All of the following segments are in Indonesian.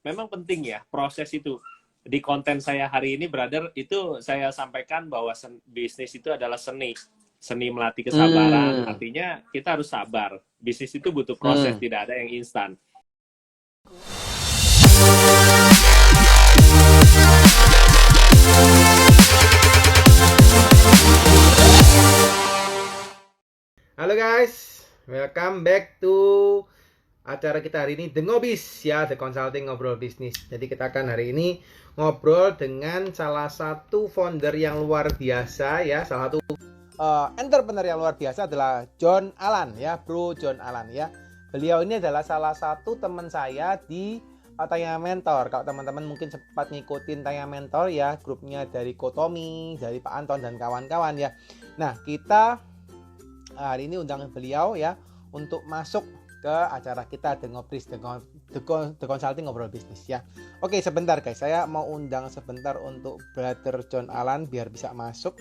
memang penting ya proses itu. Di konten saya hari ini, brother, itu saya sampaikan bahwa bisnis itu adalah seni. Seni melatih kesabaran, artinya kita harus sabar. Bisnis itu butuh proses, tidak ada yang instan. Halo guys, welcome back to acara kita hari ini, The Ngobis ya, The Consulting Ngobrol Bisnis. Jadi kita akan hari ini ngobrol dengan salah satu founder yang luar biasa ya, salah satu entrepreneur yang luar biasa adalah John Alan ya, Bro John Alan ya. Beliau ini adalah salah satu teman saya di Tanya Mentor. Kalau teman-teman mungkin sempat ngikutin Tanya Mentor ya, grupnya dari Kotomi, dari Pak Anton dan kawan-kawan ya. Nah, kita hari ini undang beliau ya untuk masuk ke acara kita The Ngobis, The Consulting Ngobrol Bisnis ya. Oke, sebentar guys, saya mau undang sebentar untuk Brother John Alan biar bisa masuk.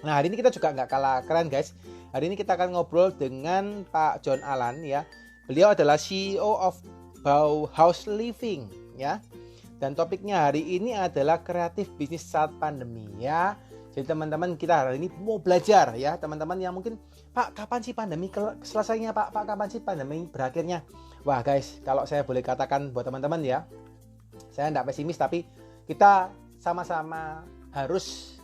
Nah, hari ini kita juga nggak kalah keren guys. Hari ini kita akan ngobrol dengan Pak John Alan ya. Beliau adalah CEO of Bauhaus Living ya. Dan topiknya hari ini adalah kreatif bisnis saat pandemi ya. Jadi teman-teman kita hari ini mau belajar ya, teman-teman yang mungkin, Pak, kapan sih pandemi selesainya, Pak? Pak, kapan sih pandemi berakhirnya? Wah guys, kalau saya boleh katakan buat teman-teman ya, saya tidak pesimis, tapi kita sama-sama harus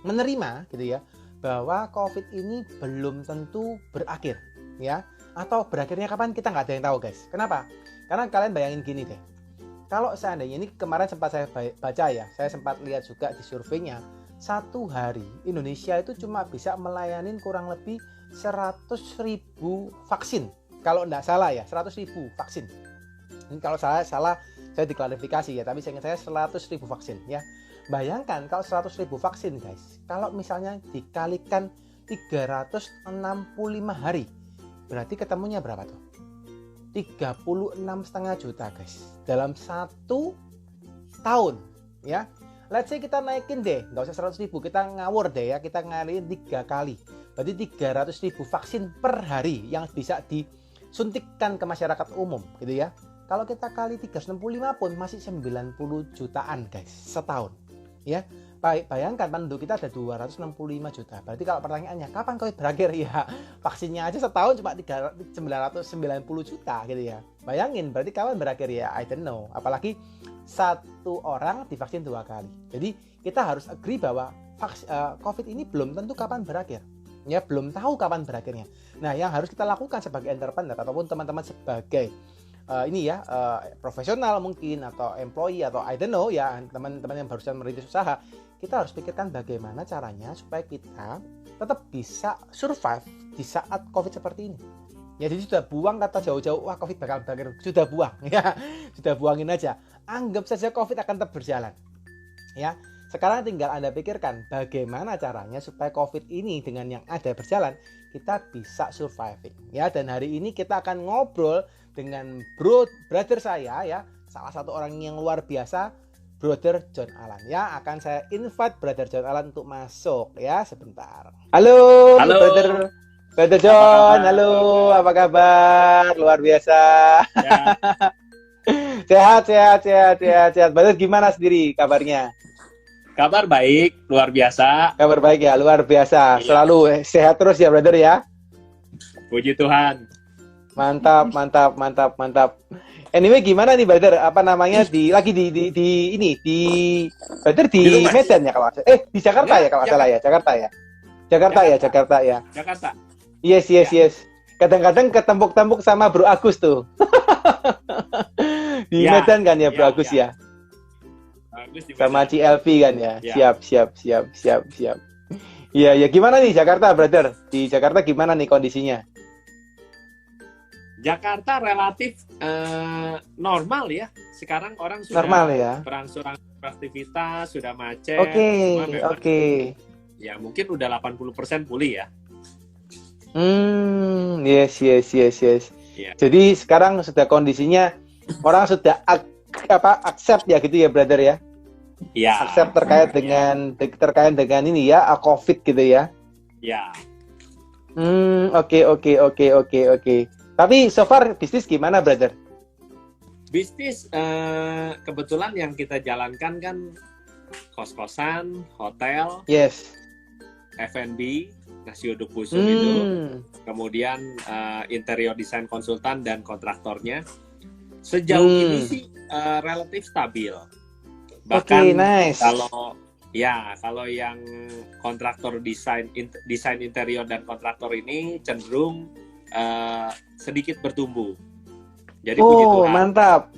menerima gitu ya, bahwa COVID ini belum tentu berakhir ya, atau berakhirnya kapan kita nggak ada yang tahu guys. Kenapa? Karena kalian bayangin gini deh. Kalau seandainya, ini kemarin sempat saya baca ya, saya sempat lihat juga di surveinya, satu hari Indonesia itu cuma bisa melayani kurang lebih 100.000 vaksin. Kalau tidak salah ya, 100.000 vaksin. Ini kalau salah saya diklarifikasi ya, tapi saya ingat saya 100.000 vaksin ya. Bayangkan kalau 100.000 vaksin guys, kalau misalnya dikalikan 365 hari, berarti ketemunya berapa tuh? 36,5 juta guys dalam 1 tahun ya. Let's say kita naikin deh, nggak usah 100.000, kita ngawur deh ya, kita ngalihin 3 kali, berarti 300.000 vaksin per hari yang bisa disuntikkan ke masyarakat umum gitu ya. Kalau kita kali 365 pun masih 90 jutaan guys setahun ya. Bayangkan penduduk kita ada 265 juta. Berarti kalau pertanyaannya kapan COVID berakhir, ya vaksinnya aja setahun cuma 990 juta gitu ya. Bayangin berarti kapan berakhir ya, I don't know. Apalagi satu orang divaksin 2 kali. Jadi kita harus agree bahwa COVID ini belum tentu kapan berakhir. Ya, belum tahu kapan berakhirnya. Nah, yang harus kita lakukan sebagai entrepreneur ataupun teman-teman sebagai profesional mungkin, atau employee, atau I don't know ya, teman-teman yang barusan merintis usaha, kita harus pikirkan bagaimana caranya supaya kita tetap bisa survive di saat COVID seperti ini. Ya, jadi sudah buang kata jauh-jauh, wah COVID bakal berakhir, sudah buang ya, sudah buangin aja. Anggap saja COVID akan tetap berjalan. Ya, sekarang tinggal Anda pikirkan bagaimana caranya supaya COVID ini dengan yang ada berjalan, kita bisa surviving. Ya, dan hari ini kita akan ngobrol dengan brother saya ya, salah satu orang yang luar biasa, Brother John Alan ya. Akan saya invite Brother John Alan untuk masuk ya, sebentar. Halo. Brother John, halo, apa kabar? Luar biasa. Ya. Sehat. Brother, gimana sendiri kabarnya? Kabar baik, luar biasa. Kabar baik ya, luar biasa. Iya. Selalu sehat terus ya, brother ya. Puji Tuhan. Mantap. Anyway, gimana nih brother? Apa namanya, brother di Medan ya kalau di Jakarta ya kalau salah ya. Jakarta ya. Jakarta. Yes. Kadang-kadang ketempuk-tempuk sama Bro Agus tuh. Di Medan kan ya, Bro Agus ya. Sama CLV kan ya. Siap. Iya, gimana nih Jakarta, brother? Di Jakarta gimana nih kondisinya? Jakarta relatif normal ya. Sekarang orang sudah normal ya. Berangsur aktivitas, sudah macet. Oke. Ya, mungkin udah 80% pulih ya. Yes. Yeah. Jadi sekarang sudah kondisinya orang sudah accept ya gitu ya, brother ya. Iya. Accept terkait dengan ini ya, COVID gitu ya. Ya. Oke. Tapi so far bisnis gimana, brother? Bisnis kebetulan yang kita jalankan kan kos-kosan, hotel, Yes. F&B, nasi uduk busuk itu, kemudian interior design konsultan dan kontraktornya. Sejauh ini sih relatif stabil. Bahkan nice. kalau yang kontraktor desain interior dan kontraktor ini cenderung sedikit bertumbuh. Jadi puji Tuhan. Mantap.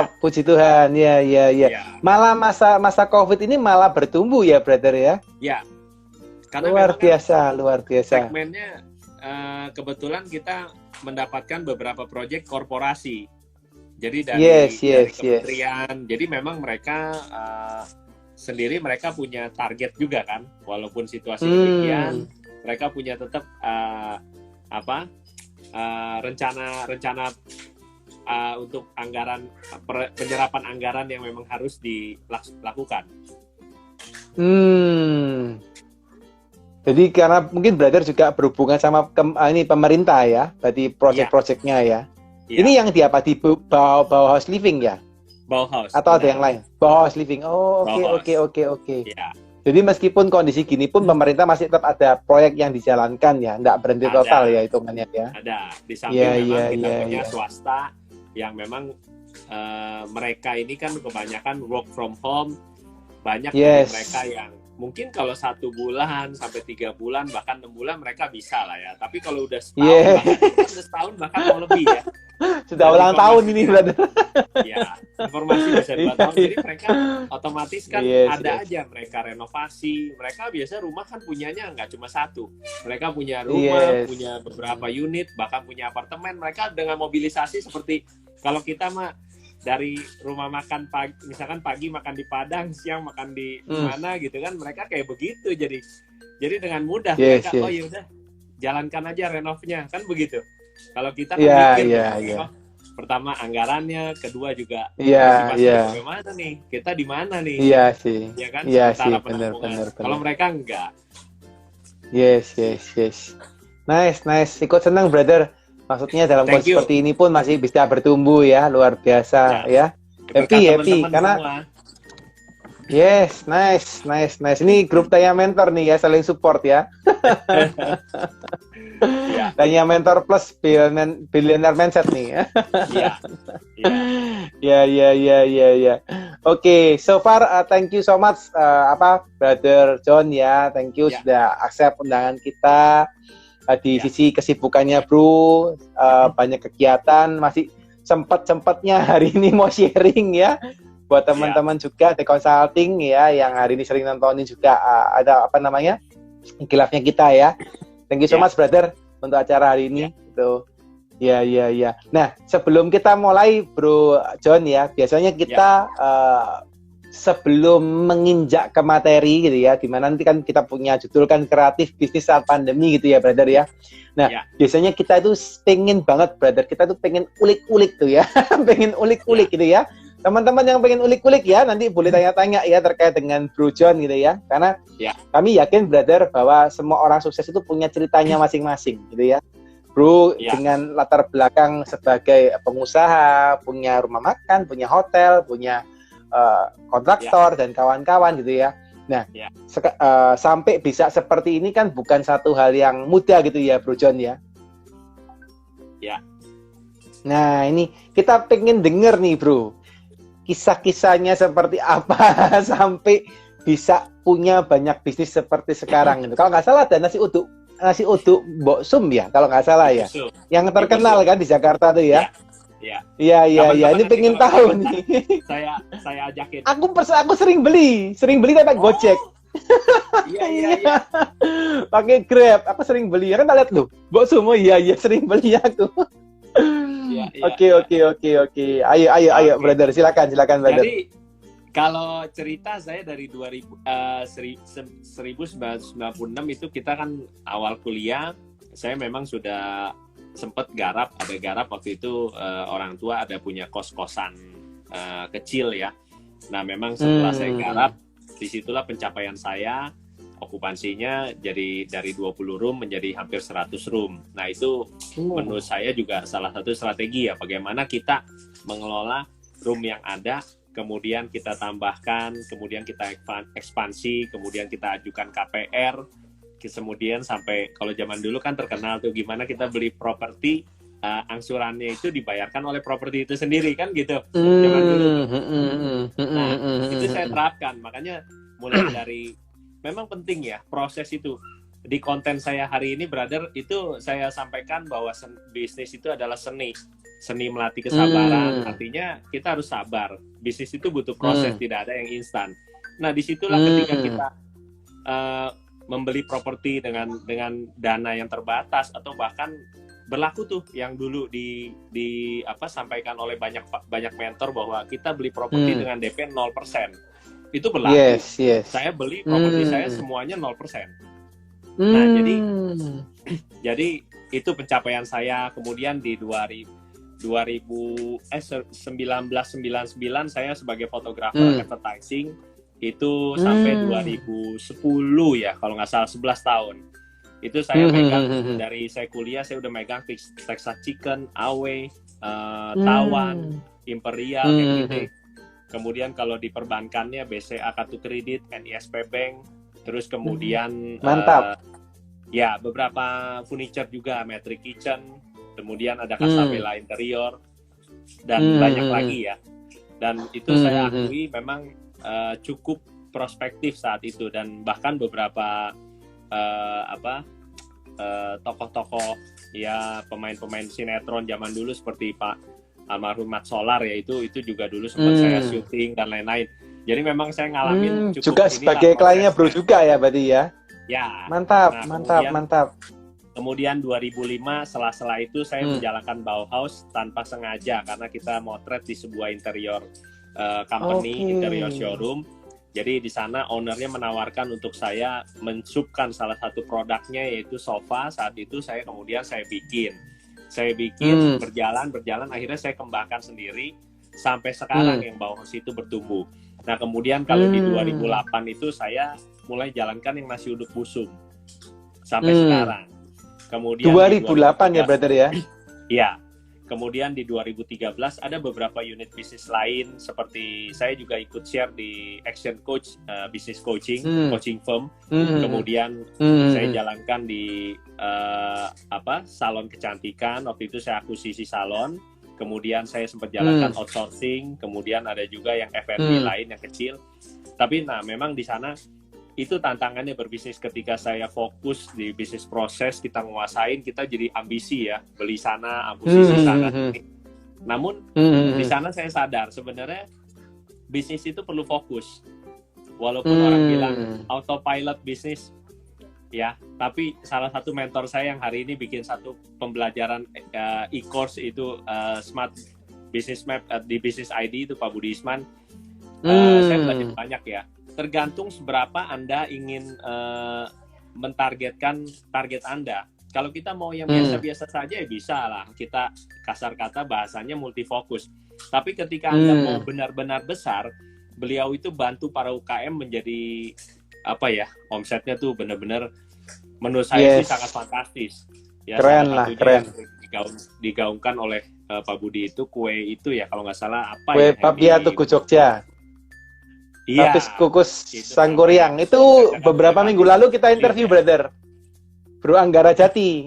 Ya. Puji Tuhan. Ya. Malah masa COVID ini malah bertumbuh ya, brother ya. Ya. Karena luar biasa. Segmennya kebetulan kita mendapatkan beberapa proyek korporasi. Jadi dari kementerian. Jadi memang mereka sendiri mereka punya target juga kan. Walaupun situasi demikian, mereka punya tetap rencana untuk penyerapan anggaran yang memang harus dilakukan. Jadi karena mungkin brother juga berhubungan sama ini pemerintah ya, berarti project-projectnya ya. Ini yang di Bauhaus Living ya? Bauhaus. Atau ada yang lain? Bauhaus Living. Oh, oke. Ya. Jadi meskipun kondisi gini pun pemerintah masih tetap ada proyek yang dijalankan ya, nggak berhenti total ya hitungannya ya. Ada. Di samping memang kita punya swasta yang memang mereka ini kan kebanyakan work from home. Banyak dari mereka yang mungkin kalau 1 bulan sampai 3 bulan bahkan 6 bulan mereka bisa lah ya. Tapi kalau udah setahun bahkan mau lebih ya. Sudah ulang tahun ini brother. Ya, informasi bisa 2 tahun. Jadi mereka otomatis kan ada aja mereka renovasi. Mereka biasa rumah kan punyanya nggak cuma 1. Mereka punya rumah, punya beberapa unit, bahkan punya apartemen. Mereka dengan mobilisasi seperti kalau kita mah dari rumah makan pagi, misalkan pagi makan di Padang, siang makan di mana gitu kan, mereka kayak begitu. Jadi dengan mudah mereka oh ya udah jalankan aja renovnya kan begitu. Kalau kita kan mikir pertama anggarannya, kedua juga bagaimana nih, kita di mana nih? Iya sih. Ya kan? Iya sih, benar. Kalau mereka enggak. Yes. Nice. Ikut senang brother. Maksudnya dalam kondisi seperti ini pun masih bisa bertumbuh ya, luar biasa ya. Happy karena semua. Yes, nice. Ini grup Tanya Mentor nih ya, saling support ya. Tanya Mentor plus Billionaire Mindset nih. Ya. Oke, so far thank you so much Brother John ya. Thank you sudah accept undangan kita. Di sisi kesibukannya bro, banyak kegiatan, masih sempat-sempatnya hari ini mau sharing ya buat teman-teman juga The Consulting ya yang hari ini sering nontonin juga ada khilafnya kita ya. Thank you so much brother untuk acara hari ini itu. Ya. Nah, sebelum kita mulai bro John ya, biasanya kita sebelum menginjak ke materi gitu ya, dimana nanti kan kita punya judul kan kreatif bisnis saat pandemi gitu ya brother ya. Nah biasanya kita itu pengen banget brother, kita tuh pengen ulik-ulik tuh ya, pengen ulik-ulik gitu ya. Teman-teman yang pengen ulik-ulik ya, nanti boleh tanya-tanya ya terkait dengan Bro John gitu ya, karena kami yakin brother bahwa semua orang sukses itu punya ceritanya masing-masing gitu ya. Bro dengan latar belakang sebagai pengusaha, punya rumah makan, punya hotel, punya kontraktor dan kawan-kawan gitu ya. Nah, sampai bisa seperti ini kan bukan satu hal yang mudah gitu ya, Bro John ya. Nah, ini kita pengen denger nih, Bro. Kisah-kisahnya seperti apa sampai bisa punya banyak bisnis seperti sekarang gitu. Kalau nggak salah ada nasi uduk Mbok Sum ya, kalau nggak salah ya. Yang terkenal kan di Jakarta tuh ya. Iya. Ini pengen tahu nih. Saya ajakin. Aku sering beli tapi Gojek. Iya. Pakai Grab, aku sering beli. Ya kan lihat lu. Mbok Sumo iya sering beli aku. Oke. Ayo brother, silakan brother. Jadi kalau cerita saya dari 1996 itu kita kan awal kuliah, saya memang sudah sempat garap waktu itu orang tua ada punya kos-kosan kecil ya. Nah memang setelah saya garap, disitulah pencapaian saya okupansinya jadi dari 20 room menjadi hampir 100 room. Nah, itu menurut saya juga salah satu strategi ya, bagaimana kita mengelola room yang ada, kemudian kita tambahkan, kemudian kita ekspansi, kemudian kita ajukan KPR, kemudian sampai kalau zaman dulu kan terkenal tuh gimana kita beli properti, angsurannya itu dibayarkan oleh properti itu sendiri kan gitu, zaman dulu tuh. Nah, itu saya terapkan, makanya mulai dari memang penting ya proses itu. Di konten saya hari ini, brother, itu saya sampaikan bahwa bisnis itu adalah seni melatih kesabaran. Artinya kita harus sabar. Bisnis itu butuh proses, tidak ada yang instan. Nah, disitulah ketika kita membeli properti dengan dana yang terbatas, atau bahkan berlaku tuh yang dulu sampaikan oleh banyak mentor bahwa kita beli properti dengan DP 0%. Itu berlaku. Yes. Saya beli properti saya semuanya 0%. Nah, jadi itu pencapaian saya. Kemudian di 1999 saya sebagai fotografer advertising itu sampai 2010 ya, kalau nggak salah 11 tahun. Itu saya megang dari saya kuliah, saya udah megang Texas Chicken, Awe, Tawan, Imperial, MIT. Kemudian kalau di perbankannya BCA Kartu Kredit, NISP Bank, terus kemudian mantap. Ya beberapa furniture juga, Metric Kitchen, kemudian ada Casabella Interior dan banyak lagi ya. Dan itu saya akui memang cukup prospektif saat itu, dan bahkan beberapa tokoh-tokoh ya, pemain-pemain sinetron zaman dulu seperti Pak almarhum Mat Solar ya, itu juga dulu sempat saya syuting dan lain-lain. Jadi memang saya ngalamin cukup juga sebagai kliennya bro juga ya berarti ya. Ya. Mantap. Kemudian 2005 setelah itu saya menjalankan Bauhaus tanpa sengaja, karena kita motret di sebuah interior company, interior showroom. Jadi di sana ownernya menawarkan untuk saya mensubkan salah satu produknya, yaitu sofa. Saat itu saya bikin berjalan, akhirnya saya kembangkan sendiri sampai sekarang yang Bauhaus itu bertumbuh. Nah, kemudian kalau di 2008 itu saya mulai jalankan yang nasi uduk busung sampai sekarang. Kemudian 2008 ya brother ya? Iya. Kemudian di 2013 ada beberapa unit bisnis lain, seperti saya juga ikut share di Action Coach, business coaching firm. Kemudian saya jalankan di salon kecantikan. Waktu itu saya akuisisi salon. Kemudian saya sempat jalankan outsourcing. Kemudian ada juga yang F&B lain yang kecil. Tapi memang di sana itu tantangannya berbisnis. Ketika saya fokus di bisnis proses, kita nguasain, kita jadi ambisi ya, beli sana, akuisisi sana. Namun di sana saya sadar sebenarnya bisnis itu perlu fokus. Walaupun orang bilang autopilot bisnis ya, tapi salah satu mentor saya yang hari ini bikin satu pembelajaran e-course itu Smart Business Map di Business ID, itu Pak Budi Isman. Saya belajar banyak ya. Tergantung seberapa Anda ingin mentargetkan target Anda. Kalau kita mau yang biasa-biasa saja ya bisa lah. Kita kasar kata bahasanya multifokus. Tapi ketika Anda mau benar-benar besar, beliau itu bantu para UKM menjadi omsetnya tuh benar-benar menurut saya sih sangat fantastis. Ya, keren lah, keren. Digaungkan oleh Pak Budi itu kue itu ya, kalau nggak salah kue Papia Tugu Jogja. Iya. Lapis kukus Sangguriang. Itu beberapa minggu lalu kita interview brother. Bro Anggara Jati.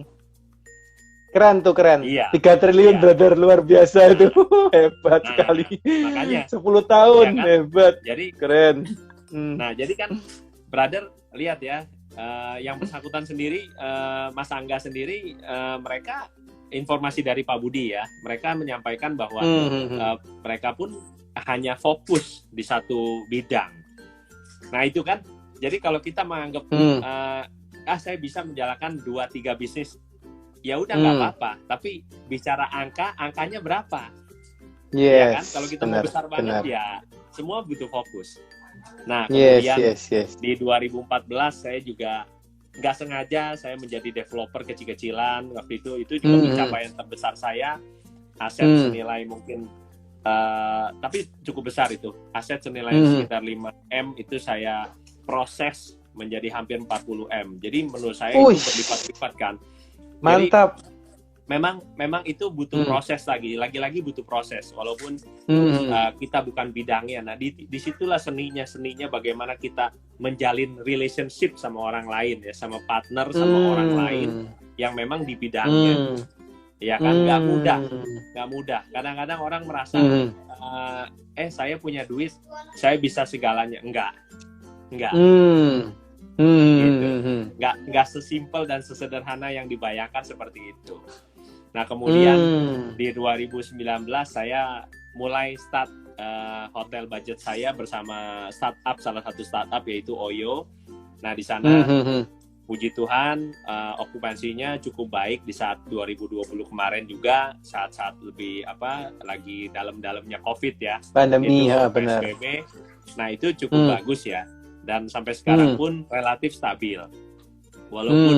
Keren tuh, keren. 3 triliun brother, luar biasa itu. Hebat sekali. Makanya 10 tahun ya kan? Hebat. Jadi keren. Nah, jadi kan brother lihat ya, yang bersangkutan sendiri, Mas Angga sendiri, mereka informasi dari Pak Budi ya. Mereka menyampaikan bahwa mereka pun hanya fokus di satu bidang. Nah, itu kan. Jadi kalau kita menganggap saya bisa menjalankan 2-3 bisnis, ya udah nggak apa-apa. Tapi bicara angkanya berapa? Ya kan? Kalau kita mau besar banget ya semua butuh fokus. Nah, kemudian di 2014 saya juga nggak sengaja saya menjadi developer kecil-kecilan. Waktu itu juga pencapaian terbesar saya. Aset senilai mungkin tapi cukup besar itu. Aset senilai sekitar 5M itu saya proses menjadi hampir 40M. Jadi menurut saya itu berlipat-lipat kan. Mantap. Jadi, memang itu butuh proses lagi-lagi butuh proses walaupun kita bukan bidangnya. Nah, disitulah seninya bagaimana kita menjalin relationship sama orang lain ya, sama partner, sama orang lain yang memang di bidangnya. Ya kan, nggak mudah. Kadang-kadang orang merasa saya punya duit, saya bisa segalanya. Enggak. Gitu. Nggak sesimpel dan sesederhana yang dibayangkan seperti itu. Nah, kemudian di 2019 saya mulai start hotel budget saya bersama salah satu startup yaitu Oyo. Nah, di sana puji Tuhan okupansinya cukup baik di saat 2020 kemarin juga, saat-saat lebih lagi dalam-dalamnya COVID ya. Pandemi, itu benar. PSBB. Nah, itu cukup bagus ya. Dan sampai sekarang pun relatif stabil. Walaupun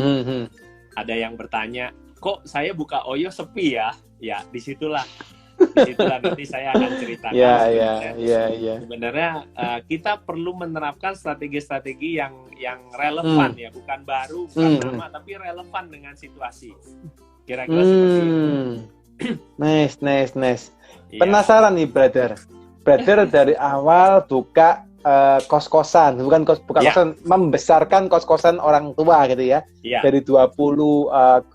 ada yang bertanya, kok saya buka Oyo sepi ya? Ya, disitulah nanti saya akan ceritakan. Sebenarnya kita perlu menerapkan strategi-strategi yang relevan ya, bukan baru, bukan lama, tapi relevan dengan situasi. Kira-kira seperti itu. Nice. Penasaran nih, brother. Dari awal buka kos-kosan, bukan kosan, membesarkan kos-kosan orang tua gitu ya. Dari 20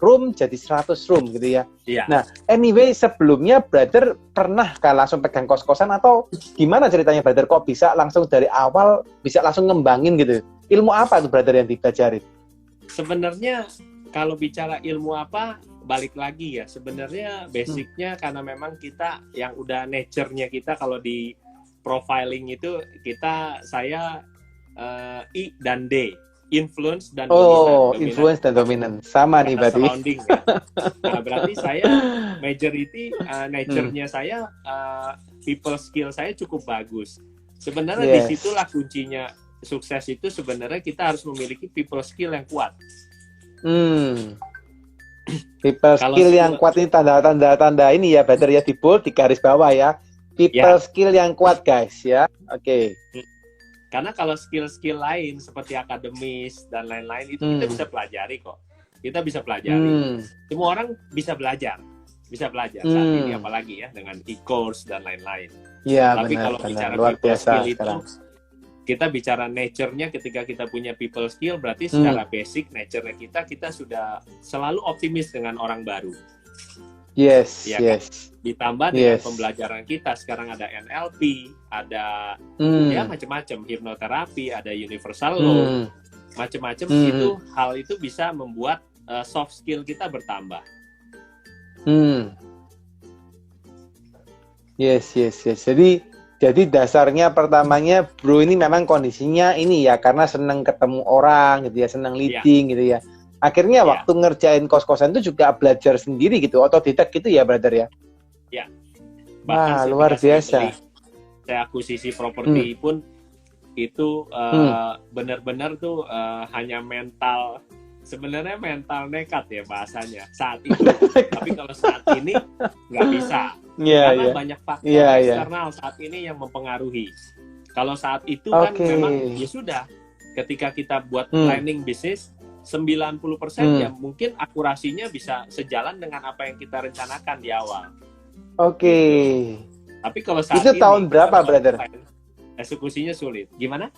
room jadi 100 room gitu ya. Nah, anyway, sebelumnya brother pernah langsung pegang kos-kosan atau gimana ceritanya brother, kok bisa langsung dari awal bisa langsung ngembangin gitu? Ilmu apa tuh brother yang dipelajari? Sebenarnya kalau bicara ilmu apa, balik lagi ya, sebenarnya basicnya karena memang kita yang udah nature-nya kita kalau di profiling itu saya I dan D, influence dan dominan. Influence dan dominan sama nih berarti. Surrounding ya. Nah, berarti saya majority nature-nya saya people skill saya cukup bagus. Sebenarnya disitulah kuncinya sukses itu, sebenarnya kita harus memiliki people skill yang kuat. People skill yang kuat ini tanda ini ya, brother ya, di bold, di garis bawah ya. People skill yang kuat guys ya. Oke. Karena kalau skill-skill lain seperti akademis dan lain-lain itu kita bisa pelajari kok. Kita bisa pelajari. Semua orang bisa belajar saat ini, apalagi ya dengan e-course dan lain-lain. Tapi kalau bicara people skill itu, kita bicara nature-nya ketika kita punya people skill, berarti secara basic nature-nya kita sudah selalu optimis dengan orang baru. Yes. Ditambah dengan pembelajaran kita sekarang ada NLP, ada ya macam-macam, hipnoterapi, ada universal law, macam-macam. Hal itu bisa membuat soft skill kita bertambah. Yes. Jadi dasarnya pertamanya bro ini memang kondisinya ini ya, karena senang ketemu orang gitu ya, senang leading gitu ya. Akhirnya waktu ngerjain kos-kosan itu juga belajar sendiri gitu, otodidak gitu ya brother ya? Wah, luar biasa. Saya akuisisi properti pun itu benar-benar tuh hanya mental, sebenarnya mental nekat ya bahasanya saat itu. Tapi kalau saat ini nggak bisa, karena banyak faktor eksternal saat ini yang mempengaruhi. Kalau saat itu kan memang ya sudah, ketika kita buat planning bisnis 90% ya mungkin akurasinya bisa sejalan dengan apa yang kita rencanakan di awal. Tapi kalau saat itu tahun berapa brother? Eksekusinya sulit. Gimana?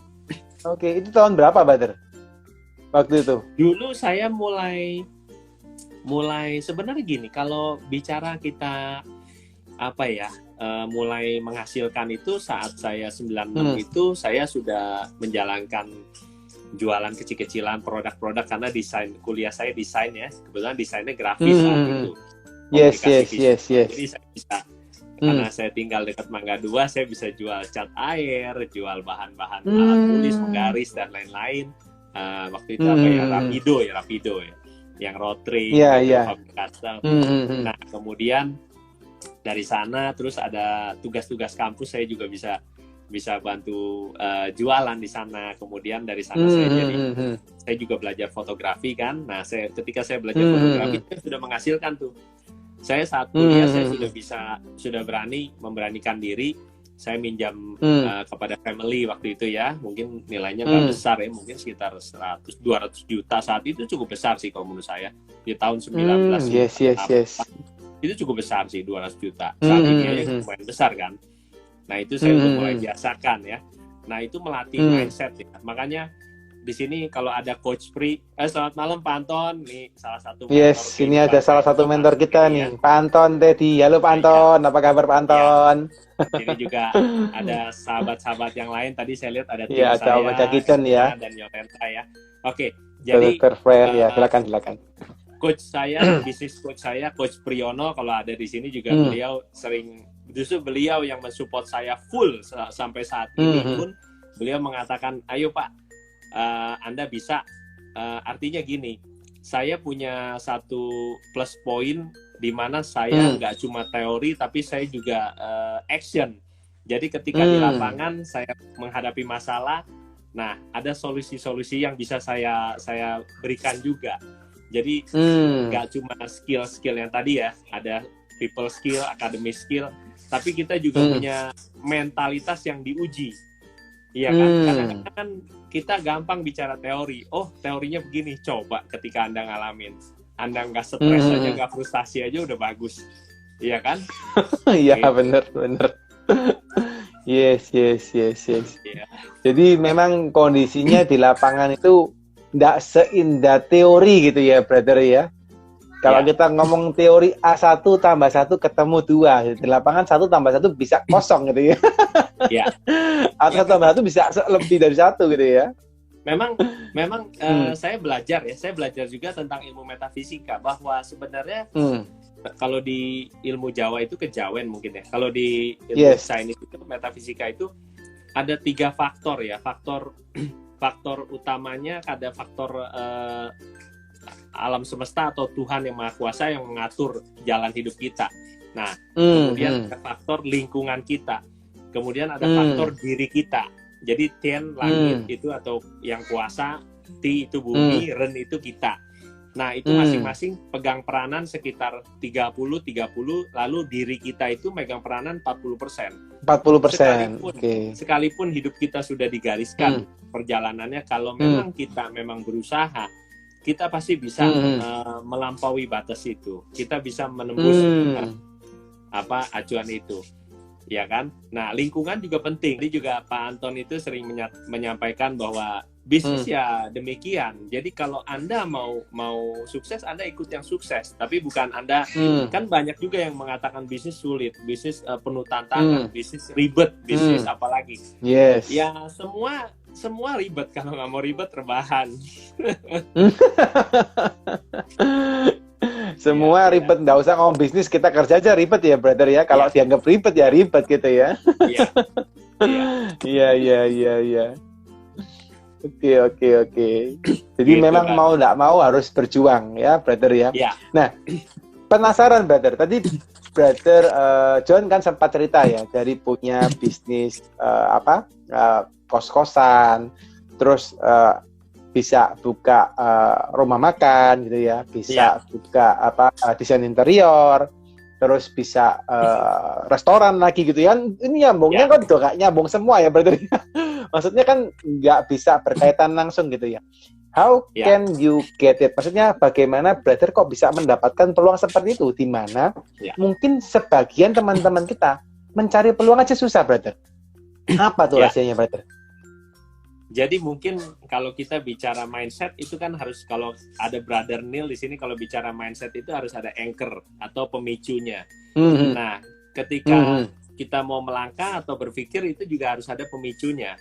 Itu tahun berapa brother? Waktu itu? Dulu saya mulai sebenarnya gini, kalau bicara kita mulai menghasilkan itu saat saya 96 itu saya sudah menjalankan jualan kecil-kecilan produk-produk karena kuliah saya desain ya, kebetulan desainnya grafis saat itu. Yes. Jadi saya bisa, karena saya tinggal dekat Mangga 2, saya bisa jual cat air, jual bahan-bahan alat tulis, penggaris dan lain-lain. Waktu itu Rapido ya, yang rotring, custom. Nah, kemudian dari sana terus ada tugas-tugas kampus, saya juga bisa bantu jualan di sana. Kemudian dari sana saya juga belajar fotografi kan. Nah, ketika saya belajar fotografi saya sudah menghasilkan tuh. Saya saat kuliah saya sudah beranikan diri saya minjam Hmm. kepada family waktu itu ya, mungkin nilainya nggak besar ya, mungkin sekitar 100-200 juta. Saat itu cukup besar sih kalau menurut saya, di tahun Yes, yes, 1998 yes. itu cukup besar sih, 200 juta saat ini aja lumayan besar kan. Nah itu saya udah mulai biasakan ya. Nah itu melatih mindset ya, makanya di sini kalau ada Coach Pri, selamat malam Pak Anton, nih salah satu mentor Yes, ini ada salah satu mentor kita nih, ya. Pak Anton Teddy. Halo Pak Anton, apa kabar Pak Anton? Ini juga ada sahabat-sahabat yang lain. Tadi saya lihat ada tim Ya, ada saya, Om Kitchen ya. dan Yolenta ya. Oke, jadi Dr. Fred ya, silakan. Coach saya, bisnis coach saya, Coach Priyono, kalau ada di sini juga beliau justru beliau yang mensupport saya full sampai saat ini pun beliau mengatakan, ayo Pak, Anda bisa. Artinya gini, saya punya satu plus point di mana saya nggak cuma teori tapi saya juga action. Jadi ketika di lapangan saya menghadapi masalah, nah ada solusi-solusi yang bisa saya berikan juga. Jadi nggak cuma skill yang tadi ya, ada people skill, academic skill, tapi kita juga punya mentalitas yang diuji. Iya kan? Kadang-kadang kan kita gampang bicara teori. Oh, teorinya begini. Coba ketika Anda ngalamin. Anda nggak stres aja, nggak frustasi aja udah bagus. Iya kan? Iya, bener. Yes. Iya. Jadi memang kondisinya di lapangan itu nggak seindah teori gitu ya, brother ya. Kalau kita ngomong teori A1 tambah 1 ketemu 2. Di lapangan 1 tambah 1 bisa kosong gitu ya. Iya. Atau 1 tambah 1 bisa lebih dari 1 gitu ya. Memang saya belajar juga tentang ilmu metafisika, bahwa sebenarnya kalau di ilmu Jawa itu kejawen mungkin ya. Kalau di ilmu Chinese itu metafisika itu ada 3 faktor ya. Faktor utamanya ada faktor alam semesta atau Tuhan yang Maha Kuasa yang mengatur jalan hidup kita. Nah, kemudian ada faktor lingkungan kita. Kemudian ada faktor diri kita. Jadi Tian langit itu atau yang kuasa, Ti itu bumi, Ren itu kita. Nah, itu masing-masing pegang peranan sekitar 30-30, lalu diri kita itu megang peranan 40%. 40%. Sekalipun hidup kita sudah digariskan perjalanannya, kalau memang kita memang berusaha, kita pasti bisa melampaui batas itu. Kita bisa menembus acuan itu. Ya kan? Nah, lingkungan juga penting. Ini juga Pak Anton itu sering menyampaikan bahwa bisnis ya demikian. Jadi kalau Anda mau sukses, Anda ikut yang sukses. Tapi bukan Anda, kan banyak juga yang mengatakan bisnis sulit, bisnis penuh tantangan, bisnis ribet, bisnis apalagi. Yes. Ya semua ribet. Kalau nggak mau ribet, rebahan. Semua ribet, nggak usah ngomong bisnis, kita kerja aja ribet ya, brother ya. Kalau dianggap ribet ya ribet gitu ya. Iya. Oke. Jadi gitu, memang kan, mau nggak mau harus berjuang ya, brother ya. Nah, penasaran brother. Tadi brother John kan sempat cerita ya dari punya bisnis kos-kosan, terus bisa buka rumah makan gitu ya, bisa buka desain interior, terus bisa restoran lagi gitu ya. Ini nyambungnya kan udah gak nyambung semua ya berarti. Maksudnya kan nggak bisa berkaitan langsung gitu ya. How can you get it? Maksudnya bagaimana brother kok bisa mendapatkan peluang seperti itu, di mana mungkin sebagian teman-teman kita mencari peluang aja susah, brother. Apa tuh rahasianya, brother? Jadi mungkin kalau kita bicara mindset itu kan harus, kalau ada Brother Neil di sini, kalau bicara mindset itu harus ada anchor atau pemicunya. Nah, ketika kita mau melangkah atau berpikir itu juga harus ada pemicunya.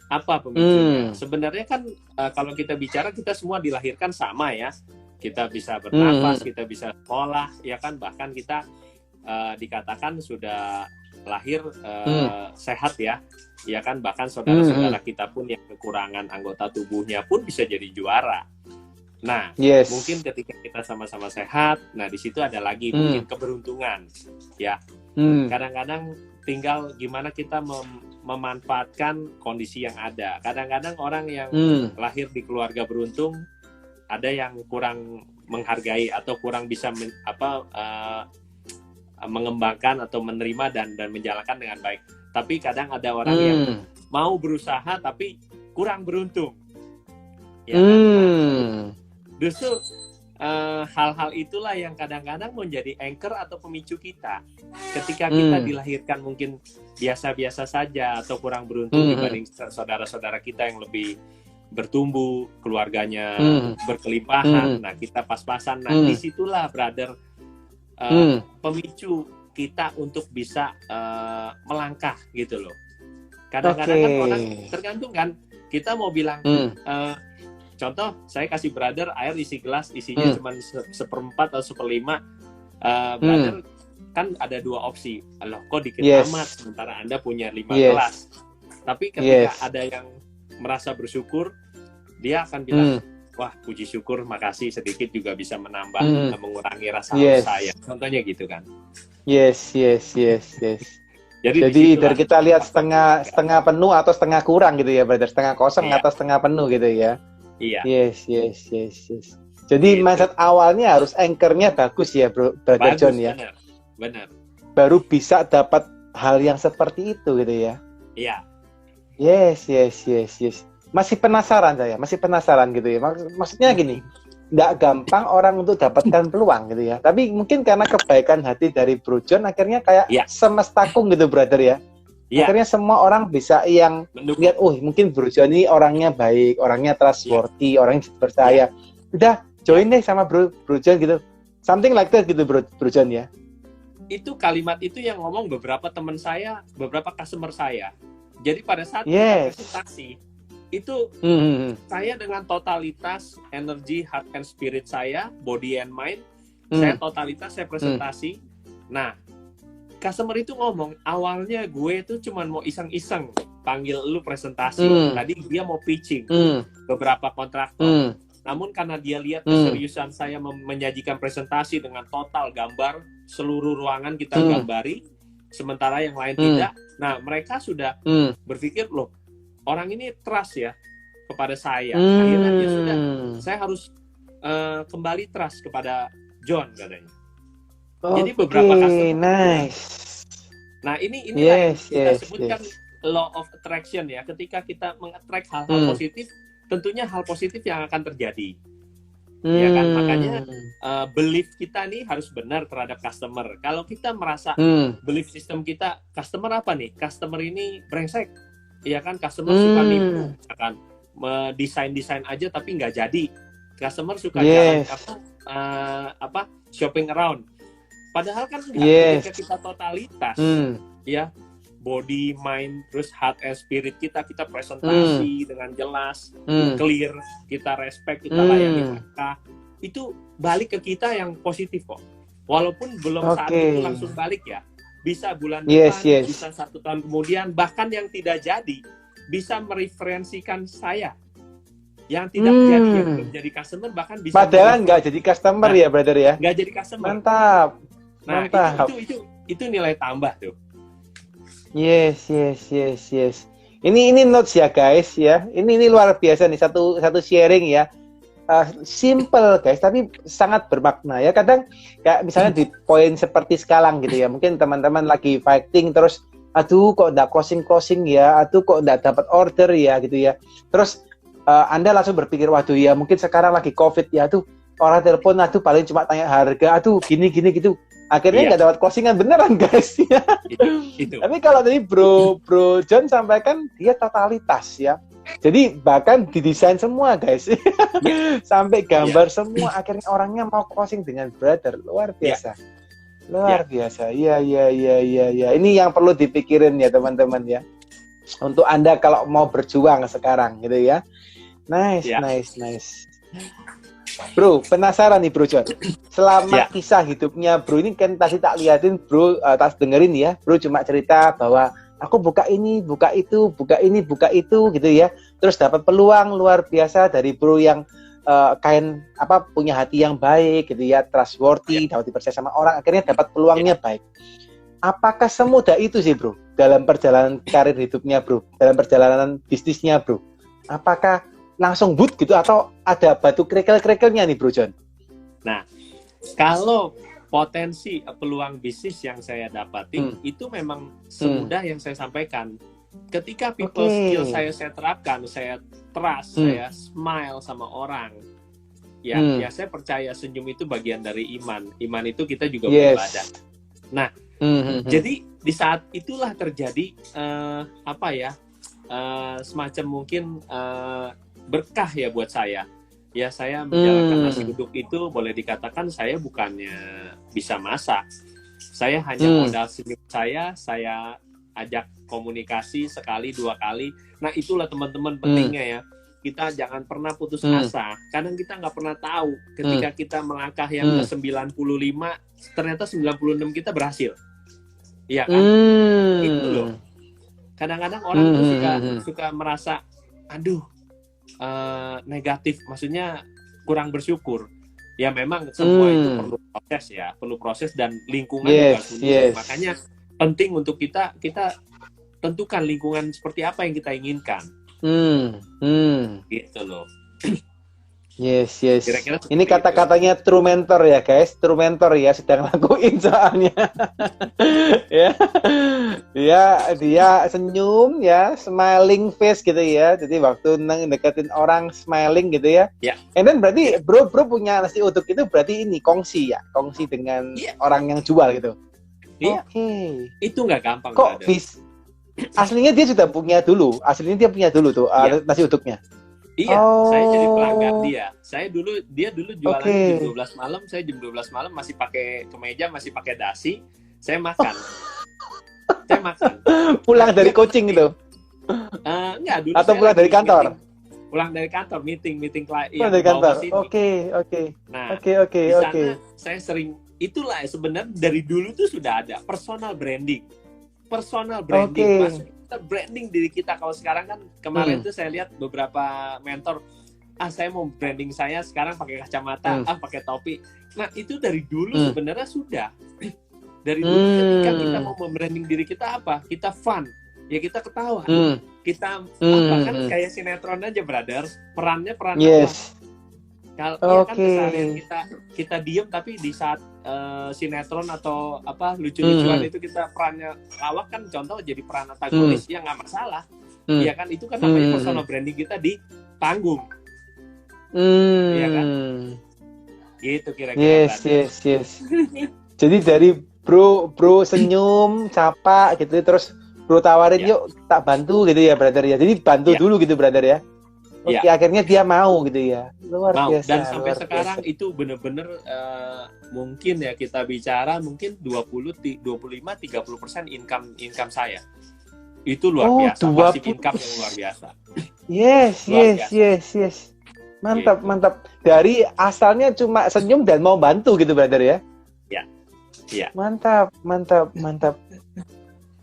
Apa pemicunya? Sebenarnya kan kalau kita bicara, kita semua dilahirkan sama ya. Kita bisa bernafas, kita bisa sekolah, ya kan, bahkan kita dikatakan sudah lahir sehat ya. Ya kan, bahkan saudara-saudara kita pun yang kekurangan anggota tubuhnya pun bisa jadi juara. Nah, mungkin ketika kita sama-sama sehat, nah di situ ada lagi mungkin keberuntungan, ya. Kadang-kadang tinggal gimana kita memanfaatkan kondisi yang ada. Kadang-kadang orang yang lahir di keluarga beruntung, ada yang kurang menghargai atau kurang bisa mengembangkan atau menerima dan menjalankan dengan baik. Tapi kadang ada orang yang mau berusaha tapi kurang beruntung. Ya kan? Nah, justru hal-hal itulah yang kadang-kadang menjadi anchor atau pemicu kita. Ketika kita dilahirkan mungkin biasa-biasa saja atau kurang beruntung dibanding saudara-saudara kita yang lebih bertumbuh, keluarganya berkelimpahan, nah kita pas-pasan. Nah disitulah brother pemicu kita untuk bisa melangkah gitu loh. Kadang-kadang kan orang tergantung kan, kita mau bilang contoh, saya kasih brother air isi gelas, isinya cuma 1/4 atau 1/5. Brother kan ada 2 opsi. Loh, kok dikit amat, sementara Anda punya 5 gelas. Tapi ketika ada yang merasa bersyukur, dia akan bilang, wah puji syukur, makasih, sedikit juga bisa menambah, mengurangi rasa haus saya. Contohnya gitu kan. Yes. Jadi dari kita lihat setengah penuh atau setengah kurang gitu ya, brother. Setengah kosong atau setengah penuh gitu ya. Iya. Yes. Jadi mindset awalnya harus anchor-nya bagus ya, Brother John ya. Benar. Baru bisa dapat hal yang seperti itu gitu ya. Iya. Yes. Masih penasaran gitu ya. Maksudnya gini, nggak gampang orang untuk dapatkan peluang gitu ya. Tapi mungkin karena kebaikan hati dari Bro John akhirnya kayak semestaku gitu, brother ya. Akhirnya semua orang bisa yang lihat, mungkin Bro John ini orangnya baik, orangnya trustworthy, orangnya percaya. Udah join deh sama Bro John gitu. Something like that gitu, Bro John ya. Itu kalimat itu yang ngomong beberapa teman saya, beberapa customer saya. Jadi pada saat kita presentasi, itu saya dengan totalitas energi, heart and spirit saya, body and mind, saya totalitas, saya presentasi. Nah, customer itu ngomong, awalnya gue itu cuma mau iseng-iseng panggil lu presentasi. Tadi dia mau pitching beberapa kontraktor. Namun karena dia lihat keseriusan saya menyajikan presentasi dengan total gambar, seluruh ruangan kita gambari, sementara yang lain tidak. Nah, mereka sudah berpikir, loh, orang ini trust ya kepada saya. Akhirnya dia sudah, saya harus kembali trust kepada John katanya. Jadi beberapa customer. Nah, ini kita sebutkan law of attraction ya. Ketika kita meng-attract hal-hal positif, tentunya hal positif yang akan terjadi. Ya kan? Makanya belief kita nih harus benar terhadap customer. Kalau kita merasa belief system kita, customer apa nih? Customer ini brengsek. Ya kan? Customer suka nipu. Akan desain aja tapi nggak jadi. Customer suka jalan shopping around. Padahal kan ketika kita totalitas, ya, body, mind, terus heart and spirit kita presentasi dengan jelas, clear, kita respect, kita layani mereka, itu balik ke kita yang positif kok. Walaupun belum saat itu langsung balik ya, bisa bulan depan, bisa 1 tahun kemudian, bahkan yang tidak jadi, bisa mereferensikan saya. Yang tidak jadi, yang belum jadi customer, bahkan bisa. Padahal nggak jadi customer ya, brother ya? Nggak jadi customer. Mantap. Nah, itu nilai tambah tuh. Yes. Ini notes ya guys ya. Ini luar biasa nih, satu sharing ya. Simple guys, tapi sangat bermakna ya. Kadang kayak misalnya di poin seperti sekarang gitu ya. Mungkin teman-teman lagi fighting terus, aduh kok nggak closing ya, aduh kok nggak dapat order ya gitu ya. Terus Anda langsung berpikir, waduh ya mungkin sekarang lagi COVID ya, aduh orang telepon, aduh paling cuma tanya harga, aduh gini gitu. Akhirnya nggak dapat closingan beneran guys ya. Itu. Tapi kalau tadi Bro John sampaikan dia totalitas ya. Jadi bahkan didesain semua guys. Sampai gambar semua, akhirnya orangnya mau closing dengan brother. Luar biasa. Luar biasa. Iya. Ini yang perlu dipikirin ya teman-teman ya. Untuk Anda kalau mau berjuang sekarang gitu ya. Nice. Bro, penasaran nih Bro John. Selama kisah hidupnya Bro ini kan tadi tak liatin Bro, tak dengerin ya. Bro cuma cerita bahwa aku buka ini, buka itu, buka ini, buka itu gitu ya. Terus dapat peluang luar biasa dari Bro yang punya hati yang baik gitu ya, trustworthy, dapat dipercaya sama orang, akhirnya dapat peluangnya baik. Apakah semudah itu sih Bro dalam perjalanan karir hidupnya Bro, dalam perjalanan bisnisnya Bro? Apakah langsung boot gitu atau ada batu kerikil-kerikilnya nih Bro John? Nah, kalau potensi peluang bisnis yang saya dapatin itu memang semudah yang saya sampaikan. Ketika people skill saya terapkan, saya trust, saya smile sama orang. Ya, ya saya percaya senyum itu bagian dari iman. Iman itu kita juga beribadah. Nah, jadi di saat itulah terjadi semacam mungkin berkah ya buat saya. Ya saya menjalankan nasi uduk itu boleh dikatakan saya bukannya bisa masak. Saya hanya modal senyum saya ajak komunikasi sekali, 2 kali. Nah itulah teman-teman pentingnya ya. Kita jangan pernah putus asa. Kadang kita nggak pernah tahu ketika kita melangkah yang ke 95, ternyata 96 kita berhasil. Iya kan? Itu loh. Kadang-kadang orang tuh suka merasa, aduh, negatif, maksudnya kurang bersyukur. Ya memang semua itu perlu proses ya, perlu proses dan lingkungan juga sulit. Makanya penting untuk kita tentukan lingkungan seperti apa yang kita inginkan. Gitu loh. Yes. Kira-kira Ini kata-katanya true mentor ya guys, true mentor ya sedang lakuin soalnya. dia senyum ya, smiling face gitu ya. Jadi waktu deketin orang smiling gitu ya. And then berarti bro punya nasi uduk itu berarti ini kongsi dengan orang yang jual gitu. Itu nggak gampang. Kok aslinya dia sudah punya dulu, tuh nasi uduknya. Iya, saya jadi pelanggan dia. Dia dulu jualannya jam 12 malam, saya jam 12 malam masih pakai kemeja, masih pakai dasi, saya makan. Pulang dari coaching itu? Enggak, dulu atau pulang dari kantor? Pulang dari kantor, meeting klien. Pulang dari kantor. Oke. Nah, di sana saya sering, itulah sebenarnya dari dulu tuh sudah ada personal branding. Maksudnya kita branding diri kita. Kalau sekarang kan kemarin tuh saya lihat beberapa mentor, saya mau branding saya sekarang pakai kacamata, pakai topi. Nah itu dari dulu sebenarnya sudah. Dari dulu ketika kita mau membranding diri kita apa? Kita fun, ya kita ketawa, kita bahkan kayak sinetron aja brother, perannya apa? Kalau kan kesalahan kita diem, tapi di saat sinetron atau lucu-lucuan itu kita perannya lawak kan, contoh jadi peran antagonis, ya nggak masalah. Ya kan itu kan namanya personal branding kita di panggung. Iya kan? Gitu kira-kira. Yes. Jadi dari bro senyum, sapa gitu, terus bro tawarin yuk tak bantu gitu ya brother ya. Jadi bantu dulu gitu brother ya. Oke, akhirnya dia mau gitu ya. Luar biasa. Dan sampai sekarang itu benar-benar mungkin ya kita bicara mungkin 25-30% income saya. Itu luar biasa, pasif income yang luar biasa. Yes. Mantap. Dari asalnya cuma senyum dan mau bantu gitu brother ya. Iya. Mantap.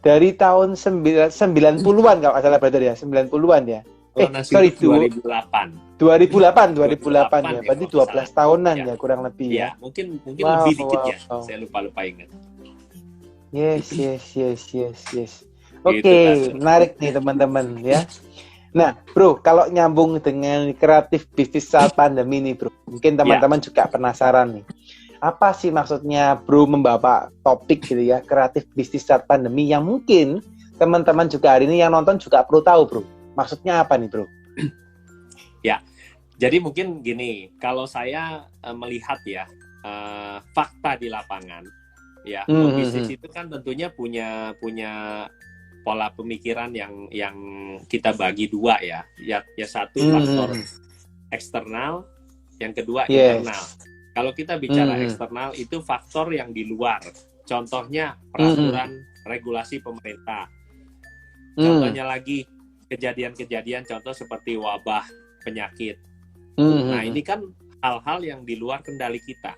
Dari tahun 90-an kalau nggak salah brother ya, 90-an ya. Sorry, 2008 ya. Berarti 12 tahunan ya kurang lebih ya. Mungkin lebih dikit ya. Saya lupa ingat. Yes. Oke, menarik nih teman-teman ya. Nah, bro, kalau nyambung dengan kreatif bisnis saat pandemi nih, bro. Mungkin teman-teman juga penasaran nih. Apa sih maksudnya bro membawa topik gitu ya, kreatif bisnis saat pandemi, yang mungkin teman-teman juga hari ini yang nonton juga perlu tahu, bro. Maksudnya apa nih, bro? Ya, jadi mungkin gini, kalau saya melihat ya fakta di lapangan, ya bisnis itu kan tentunya punya pola pemikiran yang kita bagi dua ya. Ya satu faktor eksternal, yang kedua internal. Kalau kita bicara eksternal itu faktor yang di luar, contohnya peraturan regulasi pemerintah. Contohnya lagi kejadian-kejadian, contoh seperti wabah, penyakit. Nah, ini kan hal-hal yang di luar kendali kita.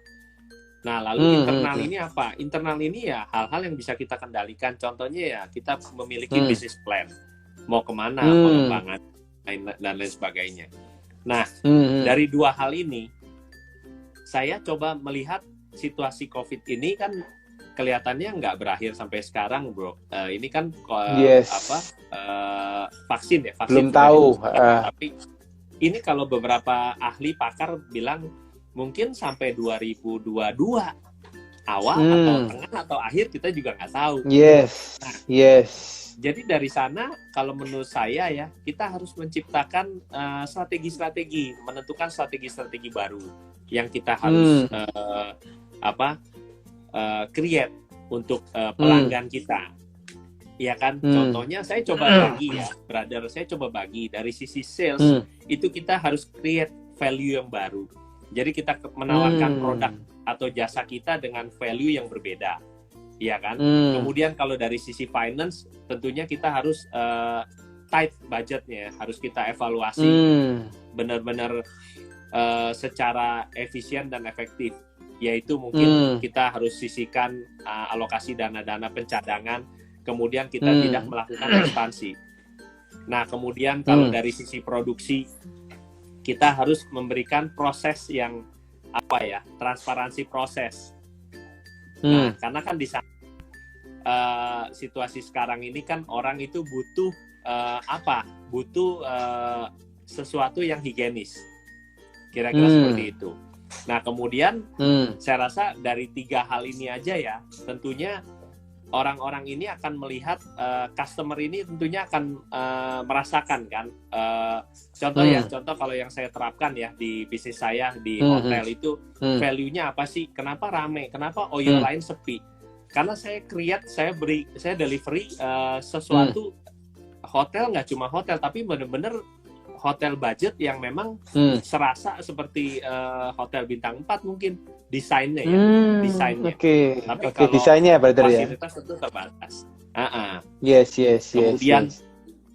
Nah, lalu internal ini apa? Internal ini ya hal-hal yang bisa kita kendalikan. Contohnya ya kita memiliki business plan. Mau kemana, pengembangan, dan lain sebagainya. Nah, dari dua hal ini, saya coba melihat situasi COVID ini kan kelihatannya nggak berakhir sampai sekarang, bro. Ini kan vaksin ya, vaksin belum tahu. Tapi ini kalau beberapa ahli pakar bilang mungkin sampai 2022 awal atau tengah atau akhir kita juga nggak tahu. Yes, Nah, yes. jadi dari sana kalau menurut saya ya, kita harus menciptakan strategi-strategi, menentukan strategi-strategi baru yang kita harus create untuk pelanggan kita. Ya kan, contohnya saya coba bagi ya, brother, saya coba bagi dari sisi sales itu kita harus create value yang baru. Jadi kita menawarkan produk atau jasa kita dengan value yang berbeda, ya kan. Kemudian kalau dari sisi finance, tentunya kita harus tight budgetnya, harus kita evaluasi benar-benar secara efisien dan efektif. Yaitu mungkin kita harus sisihkan alokasi dana-dana pencadangan, kemudian kita tidak melakukan ekspansi. Nah, kemudian kalau dari sisi produksi, kita harus memberikan proses yang transparansi proses. Nah, karena kan di sana situasi sekarang ini kan orang itu butuh sesuatu yang higienis, kira-kira seperti itu. Nah, kemudian saya rasa dari 3 hal ini aja ya, tentunya orang-orang ini akan melihat, customer ini tentunya akan merasakan kan. Contoh kalau yang saya terapkan ya di bisnis saya di hotel itu, value-nya apa sih? Kenapa rame? Kenapa OYO lain sepi? Karena saya delivery sesuatu hotel, nggak cuma hotel, tapi benar-benar hotel budget yang memang serasa seperti hotel bintang 4 mungkin. Desainnya ya, desainnya. Tapi kalau desainnya brother ya. Fasilitas tentu terbatas. Yes. Kemudian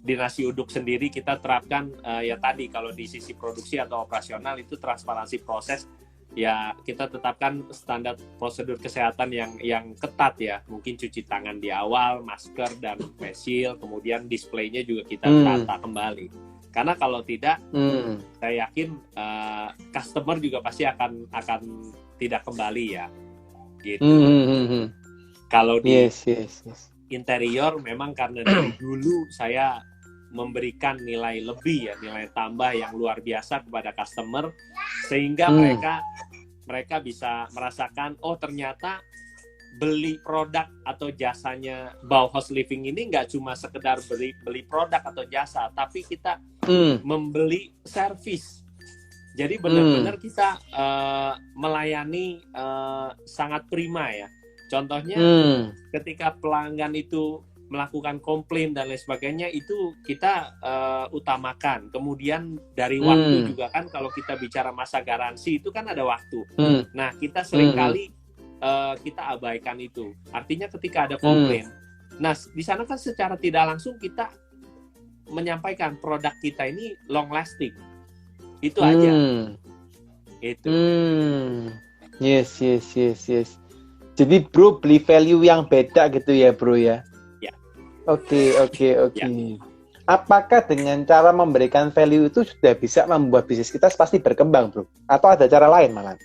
di nasi uduk sendiri kita terapkan ya tadi, kalau di sisi produksi atau operasional itu transparansi proses. Ya kita tetapkan standar prosedur kesehatan yang ketat ya. Mungkin cuci tangan di awal, masker dan face shield, kemudian displaynya juga kita tata kembali. Karena kalau tidak, saya yakin customer juga pasti akan tidak kembali ya, gitu. Kalau di interior memang karena dari dulu saya memberikan nilai lebih ya, nilai tambah yang luar biasa kepada customer, sehingga mereka bisa merasakan, oh ternyata beli produk atau jasanya Bauhaus Living ini nggak cuma sekedar beli produk atau jasa, tapi kita membeli servis. Jadi benar-benar kita melayani sangat prima ya. Contohnya ketika pelanggan itu melakukan komplain dan lain sebagainya, itu kita utamakan. Kemudian dari waktu juga kan, kalau kita bicara masa garansi itu kan ada waktu. Nah, kita seringkali kita abaikan itu. Artinya ketika ada komplain, nah di sana kan secara tidak langsung kita menyampaikan produk kita ini long lasting. Itu aja. Itu. Yes. Jadi bro beli value yang beda gitu ya bro ya. Ya. Oke. Ya. Apakah dengan cara memberikan value itu sudah bisa membuat bisnis kita pasti berkembang bro? Atau ada cara lain malah?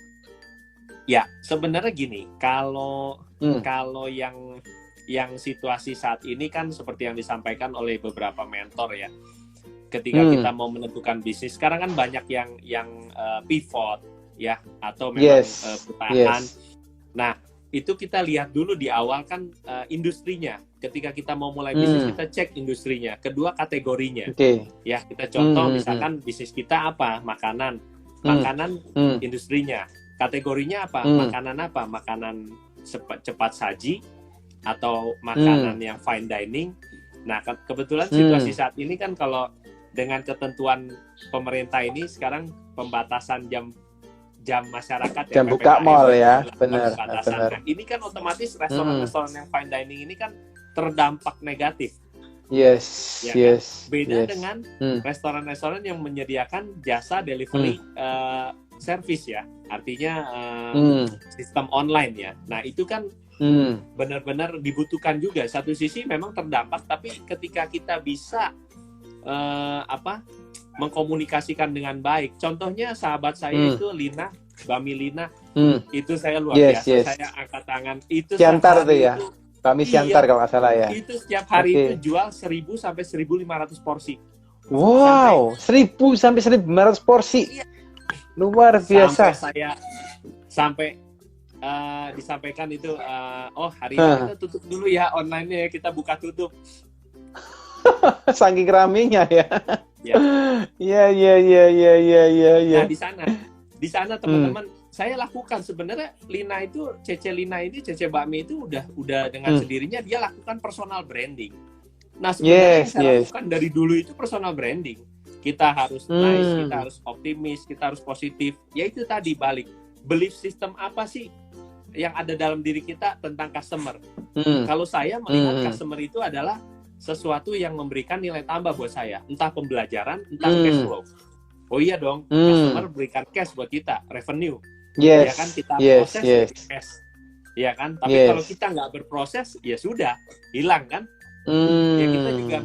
Ya, sebenarnya gini, kalau yang situasi saat ini kan seperti yang disampaikan oleh beberapa mentor ya. Ketika kita mau menentukan bisnis, sekarang kan banyak yang pivot ya, atau memang bertahan. Nah, itu kita lihat dulu di awal kan industrinya. Ketika kita mau mulai bisnis, kita cek industrinya. Kedua, kategorinya. Ya, kita contoh misalkan bisnis kita apa? Makanan industrinya. Kategorinya apa? Makanan cepat saji atau makanan yang fine dining. Nah, kebetulan situasi saat ini kan, kalau dengan ketentuan pemerintah ini sekarang pembatasan jam masyarakat, jam buka mall ya, benar. Nah, ini kan otomatis restoran-restoran yang fine dining ini kan terdampak negatif. Yes. Beda dengan restoran-restoran yang menyediakan jasa delivery service ya, artinya sistem online ya. Nah, itu kan benar-benar dibutuhkan juga. Satu sisi memang terdampak, tapi ketika kita bisa mengkomunikasikan dengan baik. Contohnya sahabat saya itu Bami Lina, itu saya luar biasa. Saya angkat tangan. Itu Siantar tuh ya, Bami Siantar kalau nggak salah ya. Itu setiap hari itu jual 1.000 sampai 1.500 porsi. Wow, 1.000 sampai 1.500 porsi. Luar biasa. Sampai disampaikan itu, oh hari ini kita tutup dulu ya online-nya ya, kita buka tutup. Saking ramenya ya. Ya. Iya. Nah di sana teman-teman, saya lakukan sebenarnya Lina itu, Cece Lina ini, Cece Bakmi itu udah dengan sendirinya dia lakukan personal branding. Nah sebenarnya yang saya lakukan dari dulu itu personal branding. Kita harus nice, kita harus optimis, kita harus positif. Ya itu tadi balik. Belief system apa sih yang ada dalam diri kita tentang customer? Kalau saya melihat customer itu adalah sesuatu yang memberikan nilai tambah buat saya. Entah pembelajaran, entah cash flow. Oh iya dong, customer berikan cash buat kita, revenue. Ya kan, kita proses cash. Ya kan, tapi kalau kita nggak berproses, ya sudah, hilang kan? Ya kita juga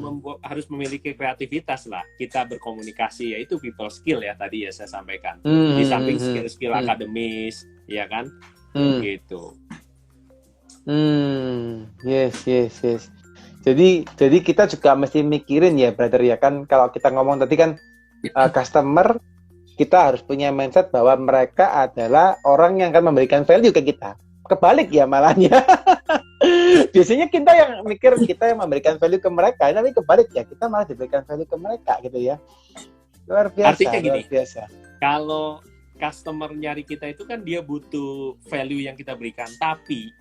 harus memiliki kreativitas lah. Kita berkomunikasi, yaitu people skill ya tadi ya saya sampaikan. Di samping skill-skill akademis, ya kan? Gitu. Yes. Jadi kita juga mesti mikirin ya, brother ya kan. Kalau kita ngomong tadi kan customer, kita harus punya mindset bahwa mereka adalah orang yang akan memberikan value ke kita. Kebalik ya malahnya. Biasanya kita yang mikir kita yang memberikan value ke mereka, tapi kebalik ya, kita malah diberikan value ke mereka gitu ya. Luar biasa. Artinya gini, luar biasa. Kalau customer nyari kita itu kan dia butuh value yang kita berikan, tapi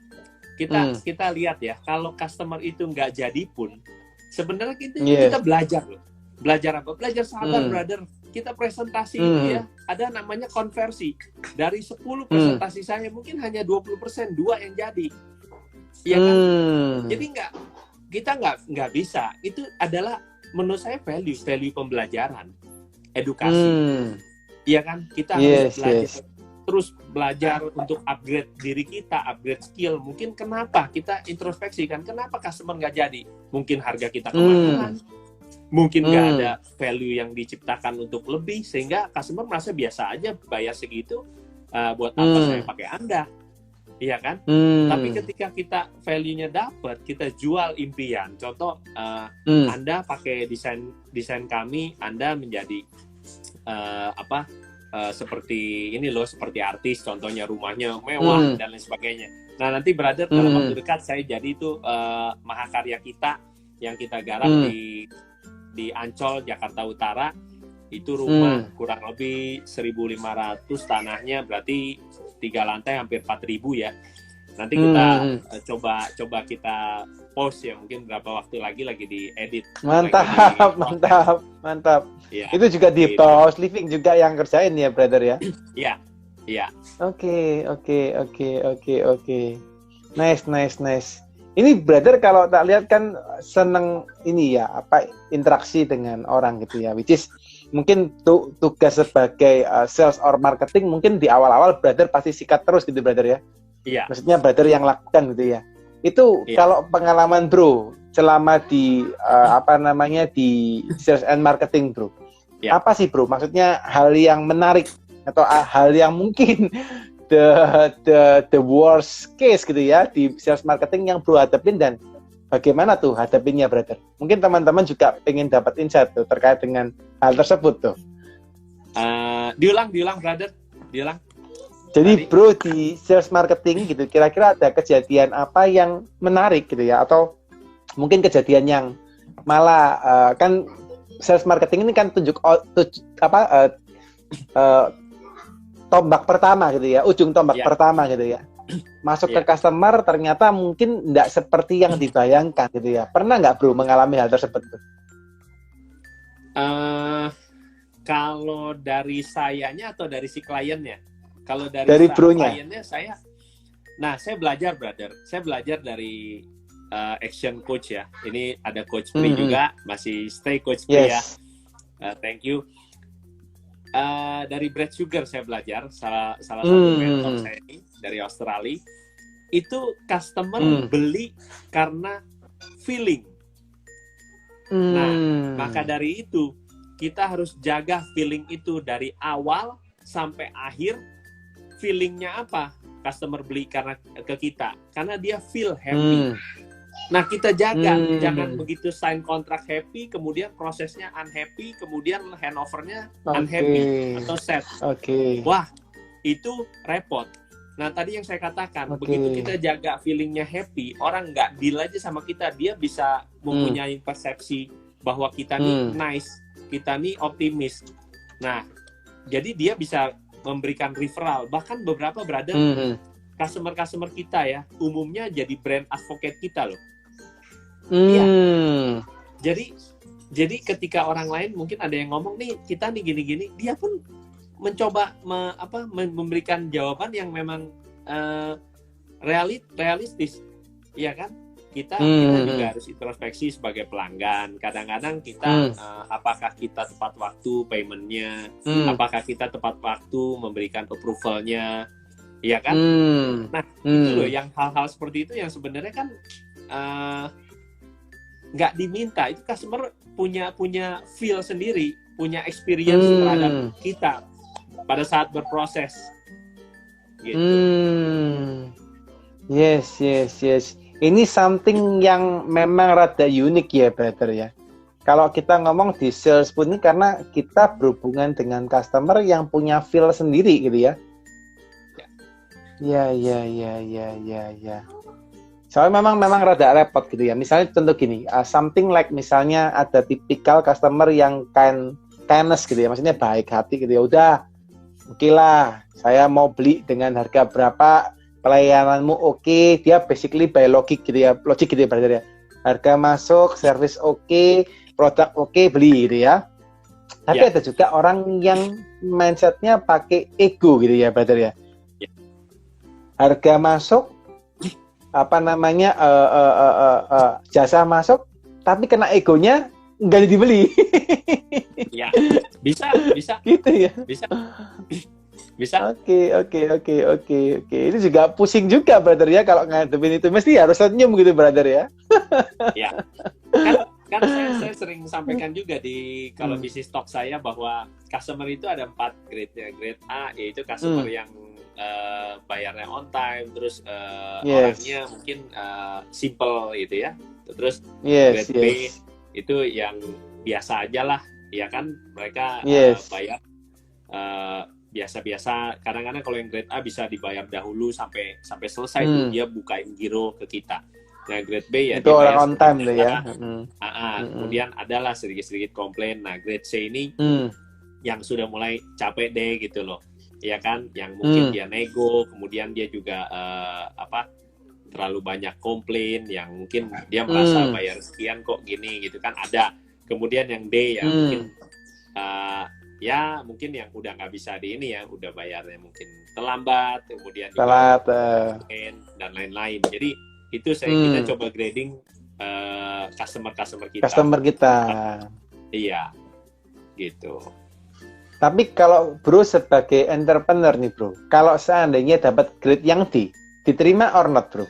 kita lihat ya, kalau customer itu nggak jadi pun, sebenarnya kita belajar loh. Belajar apa? Belajar sabar, brother. Kita presentasi ya, ada namanya konversi. Dari 10 presentasi saya mungkin hanya 20%, 2 yang jadi. Ya kan? Jadi kita nggak bisa. Itu adalah menurut saya value pembelajaran, edukasi. Iya kan? Kita harus belajar. Terus belajar untuk upgrade diri kita, upgrade skill. Mungkin kenapa kita introspeksi kan, kenapa customer nggak jadi? Mungkin harga kita kemahalan, mungkin nggak ada value yang diciptakan untuk lebih, sehingga customer merasa biasa aja bayar segitu, buat apa saya pakai Anda, iya kan? Tapi ketika kita value-nya dapat, kita jual impian. Contoh, Anda pakai desain kami, Anda menjadi seperti ini loh, seperti artis, contohnya rumahnya mewah dan lain sebagainya. Nah nanti brother dalam waktu dekat saya jadi itu mahakarya kita yang kita garap di Ancol, Jakarta Utara. Itu rumah kurang lebih 1.500 tanahnya, berarti 3 lantai hampir 4.000 ya. Nanti kita coba kita post ya, mungkin berapa waktu lagi diedit. Mantap. Ya, itu juga di Post Living juga yang kerjain ya, brother ya? Iya. Oke. Nice. Ini brother kalau tak lihat kan seneng ini ya, interaksi dengan orang gitu ya, which is mungkin tugas sebagai sales or marketing mungkin di awal-awal brother pasti sikat terus gitu, brother ya? Iya. Maksudnya brother yang lakukan gitu ya. Itu kalau pengalaman bro selama di di sales and marketing bro, apa sih bro? Maksudnya hal yang menarik atau hal yang mungkin the worst case gitu ya di sales marketing yang bro hadapin, dan bagaimana tuh hadapinnya, brother? Mungkin teman-teman juga pengen dapat insight tuh terkait dengan hal tersebut tuh. Diulang brother, diulang. Jadi bro di sales marketing gitu, kira-kira ada kejadian apa yang menarik gitu ya, atau mungkin kejadian yang malah kan sales marketing ini kan tombak pertama gitu ya, ujung tombak pertama gitu ya. Masuk ke customer ternyata mungkin tidak seperti yang dibayangkan gitu ya. Pernah nggak bro mengalami hal tersebut? Kalau dari sayanya atau dari si kliennya? Kalau dari kliennya saya belajar, brother. Saya belajar dari action coach ya. Ini ada coach Pri juga, masih stay coach Pri ya. Thank you. Dari Brad Sugar saya belajar, salah satu mentor saya ini dari Australia. Itu customer beli karena feeling. Nah, maka dari itu kita harus jaga feeling itu dari awal sampai akhir. Feelingnya apa? Customer beli karena ke kita, karena dia feel happy. Nah kita jaga, jangan begitu sign kontrak happy, kemudian prosesnya unhappy, kemudian handovernya unhappy atau sad. Wah itu repot. Nah, tadi yang saya katakan, Oke. begitu kita jaga feelingnya happy, orang nggak deal aja sama kita, dia bisa mempunyai persepsi bahwa kita nih nice, kita nih optimis. Nah, jadi dia bisa memberikan referral. Bahkan beberapa brother, customer-customer kita ya, umumnya jadi brand advocate kita loh. Iya. Jadi ketika orang lain mungkin ada yang ngomong nih, kita nih gini-gini, dia pun mencoba memberikan jawaban yang memang realistis, ya kan? Kita juga harus introspeksi sebagai pelanggan. Kadang-kadang kita apakah kita tepat waktu paymentnya, apakah kita tepat waktu memberikan approvalnya, ya kan? Nah itu loh yang hal-hal seperti itu yang sebenarnya kan nggak diminta. Itu customer punya feel sendiri, punya experience terhadap kita pada saat berproses gitu. Yes. Ini something yang memang rada unik ya, brother ya. Kalau kita ngomong di sales pun ini karena kita berhubungan dengan customer yang punya feel sendiri gitu ya. Ya. Soalnya memang rada repot gitu ya. Misalnya contoh gini, something like misalnya ada tipikal customer yang kindness gitu ya, maksudnya baik hati gitu ya. Udah, oke lah, saya mau beli dengan harga berapa, pelayananmu oke, dia basically by logik gitu ya, brother ya. Harga masuk, service oke, produk oke, beli gitu ya. Tapi ada juga orang yang mindsetnya pakai ego gitu ya, brother ya. Harga masuk, jasa masuk, tapi kena egonya nggak dibeli. Ya, bisa. Gitu ya. Bisa. Oke. Ini juga pusing juga, brother ya, kalau ngadepin itu mesti harus senyum gitu, brother ya. Ya. Kan saya sering sampaikan juga di kalau bisnis talk saya bahwa customer itu ada 4 grade-nya. Grade A yaitu customer yang bayarnya on time, terus orangnya mungkin simple gitu ya. Terus grade B itu yang biasa aja lah, ya kan, mereka bayar biasa-biasa. Kadang-kadang kalau yang grade A bisa dibayar dahulu sampai selesai tuh dia bukain giro ke kita. Nah, grade B ya itu orang on time tuh ya. Kemudian adalah sedikit-sedikit komplain. Nah, grade C ini yang sudah mulai capek deh gitu loh. Ya kan, yang mungkin dia nego, kemudian dia juga terlalu banyak komplain, yang mungkin dia merasa bayar sekian kok gini gitu kan, ada. Kemudian yang D ya mungkin ya mungkin yang udah nggak bisa di ini ya, udah bayarnya mungkin terlambat, kemudian telat dan lain-lain. Jadi itu kita coba grading customer kita. Iya, gitu. Tapi kalau bro sebagai entrepreneur nih bro, kalau seandainya dapat grade yang D, diterima or not bro?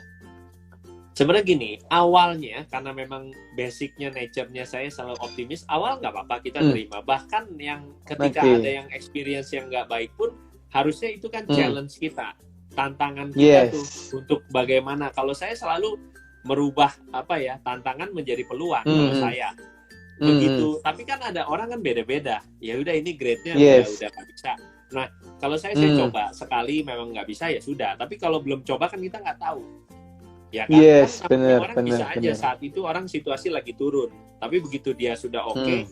Sebenarnya gini, awalnya karena memang basicnya, nature-nya saya selalu optimis, awal nggak apa-apa kita terima. Bahkan yang ketika ada yang experience yang nggak baik pun, harusnya itu kan challenge kita, tantangan kita tuh untuk bagaimana. Kalau saya selalu merubah tantangan menjadi peluang kalau saya. Begitu. Tapi kan ada orang kan beda-beda. Ya udah, ini grade-nya udah nggak bisa. Nah, kalau saya coba sekali memang nggak bisa ya sudah. Tapi kalau belum coba kan kita nggak tahu. Ya kan? Orang bisa aja saat itu orang situasi lagi turun. Tapi begitu dia sudah oke,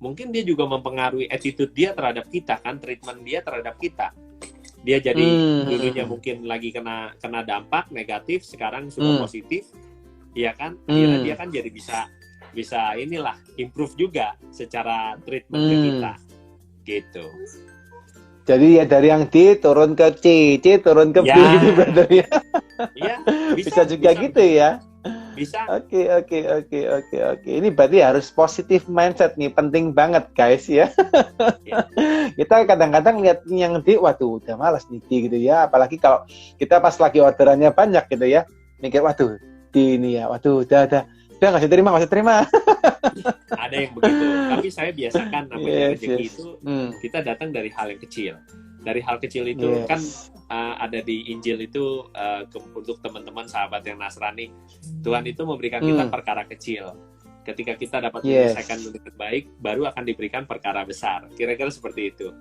mungkin dia juga mempengaruhi attitude dia terhadap kita kan, treatment dia terhadap kita. Dia jadi dulunya mungkin lagi kena dampak negatif, sekarang sudah positif. Ya kan? Akhirnya dia kan jadi bisa inilah improve juga secara treatment ke kita gitu. Jadi ya dari yang D turun ke C turun ke B gitu brother ya. Iya, bisa juga gitu ya. Bisa. Oke. Ini berarti harus positif mindset nih, penting banget guys ya. Kita kadang-kadang lihat yang D, waduh udah malas nih D gitu ya. Apalagi kalau kita pas lagi orderannya banyak gitu ya, mikir waduh D ini ya, waduh udah nggak usah terima. Ada yang begitu, tapi saya biasakan namanya rezeki itu kita datang dari hal yang kecil. Dari hal kecil itu kan ada di Injil itu untuk teman-teman sahabat yang Nasrani, Tuhan itu memberikan kita perkara kecil. Ketika kita dapat menyelesaikan dengan baik, baru akan diberikan perkara besar. Kira-kira seperti itu.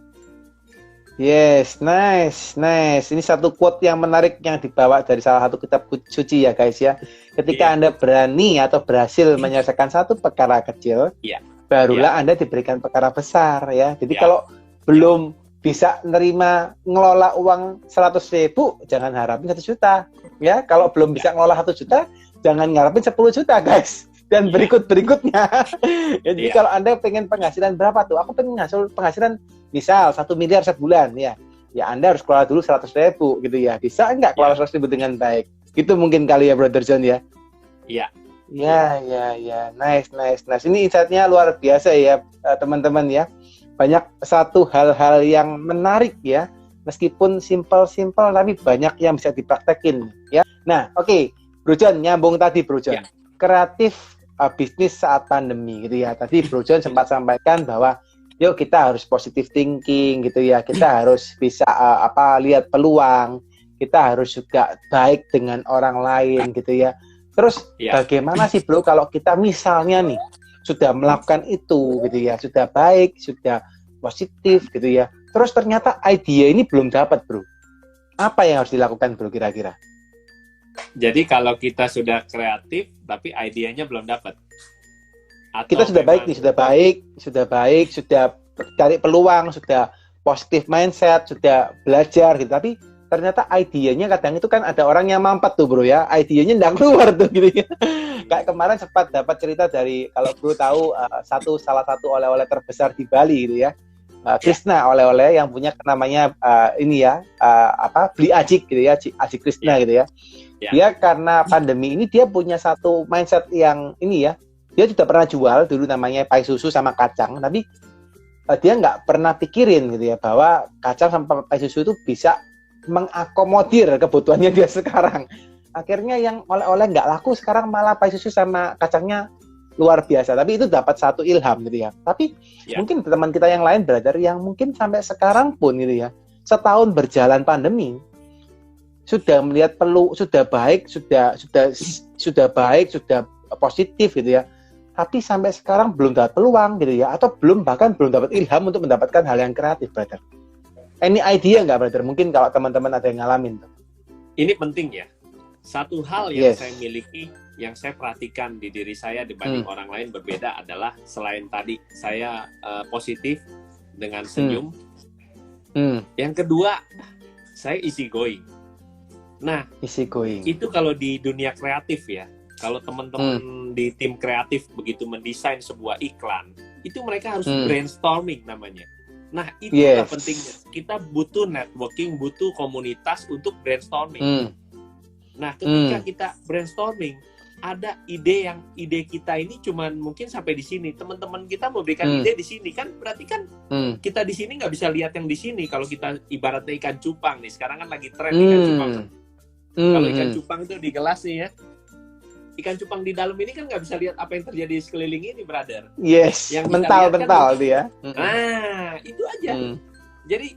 Yes, nice, nice. Ini satu quote yang menarik yang dibawa dari salah satu kitab suci ya guys ya. Ketika Iya, Anda berani atau berhasil menyelesaikan satu perkara kecil, iya, iya, barulah Anda diberikan perkara besar ya. Jadi iya, kalau belum bisa nerima ngelola uang 100.000, jangan harapin 1 juta. Ya, kalau belum bisa ngelola 1 juta, jangan ngarepin 10 juta guys. Dan iya, berikut-berikutnya. Jadi iya, kalau Anda pengen penghasilan berapa tuh? Aku pengen penghasilan misal 1 miliar sebulan ya. Ya Anda harus kelola dulu 100.000 gitu ya. Bisa nggak kelola iya, 100.000 dengan baik? Gitu mungkin kali ya Brother John ya. iya, Ya, ya, ya. Nice, nice, nice. Ini insight-nya luar biasa ya, teman-teman ya. Banyak satu hal-hal yang menarik ya. Meskipun simpel-simpel, tapi banyak yang bisa dipraktekin ya. Nah, oke. Bro John, nyambung tadi Bro John. iya, Kreatif bisnis saat pandemi gitu ya. Tadi Bro John sempat sampaikan bahwa yuk kita harus positive thinking gitu ya. Kita harus bisa lihat peluang. Kita harus juga baik dengan orang lain gitu ya. Terus iya. bagaimana sih Bro kalau kita misalnya nih sudah melakukan itu gitu ya, sudah baik, sudah positif gitu ya. Terus ternyata ide ini belum dapat Bro. Apa yang harus dilakukan Bro kira-kira? Jadi kalau kita sudah kreatif, tapi idenya belum dapat. Kita Atau sudah baik memang nih, sudah cari peluang, sudah positif mindset, sudah belajar gitu. Tapi ternyata idenya kadang itu kan ada orang yang mampet tuh Bro ya. Idenya nggak keluar tuh gitu ya. Kayak kemarin sempat dapat cerita dari, kalau Bro tahu salah satu oleh-oleh terbesar di Bali gitu ya. Krishna oleh-oleh yang punya namanya Beli Ajik gitu ya, Ajik Krishna gitu ya. Ya. Dia karena pandemi ini dia punya satu mindset yang ini ya. Dia sudah pernah jual dulu namanya pai susu sama kacang, tapi dia nggak pernah pikirin gitu ya bahwa kacang sama pai susu itu bisa mengakomodir kebutuhannya dia sekarang. Akhirnya yang oleh-oleh nggak laku, sekarang malah pai susu sama kacangnya luar biasa. Tapi itu dapat satu ilham gitu ya. Tapi mungkin teman kita yang lain brother yang mungkin sampai sekarang pun gitu ya, setahun berjalan pandemi sudah melihat sudah baik, sudah baik, sudah positif gitu ya. Tapi sampai sekarang belum dapat peluang gitu ya, atau bahkan belum dapat ilham untuk mendapatkan hal yang kreatif brother. Any idea nggak brother? Mungkin kalau teman-teman ada yang ngalamin tuh. Ini penting ya. Satu hal yang saya miliki, yang saya perhatikan di diri saya dibanding orang lain berbeda adalah selain tadi saya positif dengan senyum. Yang kedua, saya easy going. Nah, easy going. Itu kalau di dunia kreatif ya. Kalau teman-teman di tim kreatif begitu mendesain sebuah iklan, itu mereka harus brainstorming namanya. Nah, itu pentingnya. Kita butuh networking, butuh komunitas untuk brainstorming. Nah, ketika kita brainstorming, ada ide kita ini cuman mungkin sampai di sini. Teman-teman kita memberikan ide di sini kan, berarti kan kita di sini nggak bisa lihat yang di sini. Kalau kita ibaratnya ikan cupang nih, sekarang kan lagi tren ikan cupang. Kalau ikan cupang itu di gelas nih ya, ikan cupang di dalam ini kan nggak bisa lihat apa yang terjadi di sekeliling ini, brother. Yes, yang mental dia. Nah, itu aja. Jadi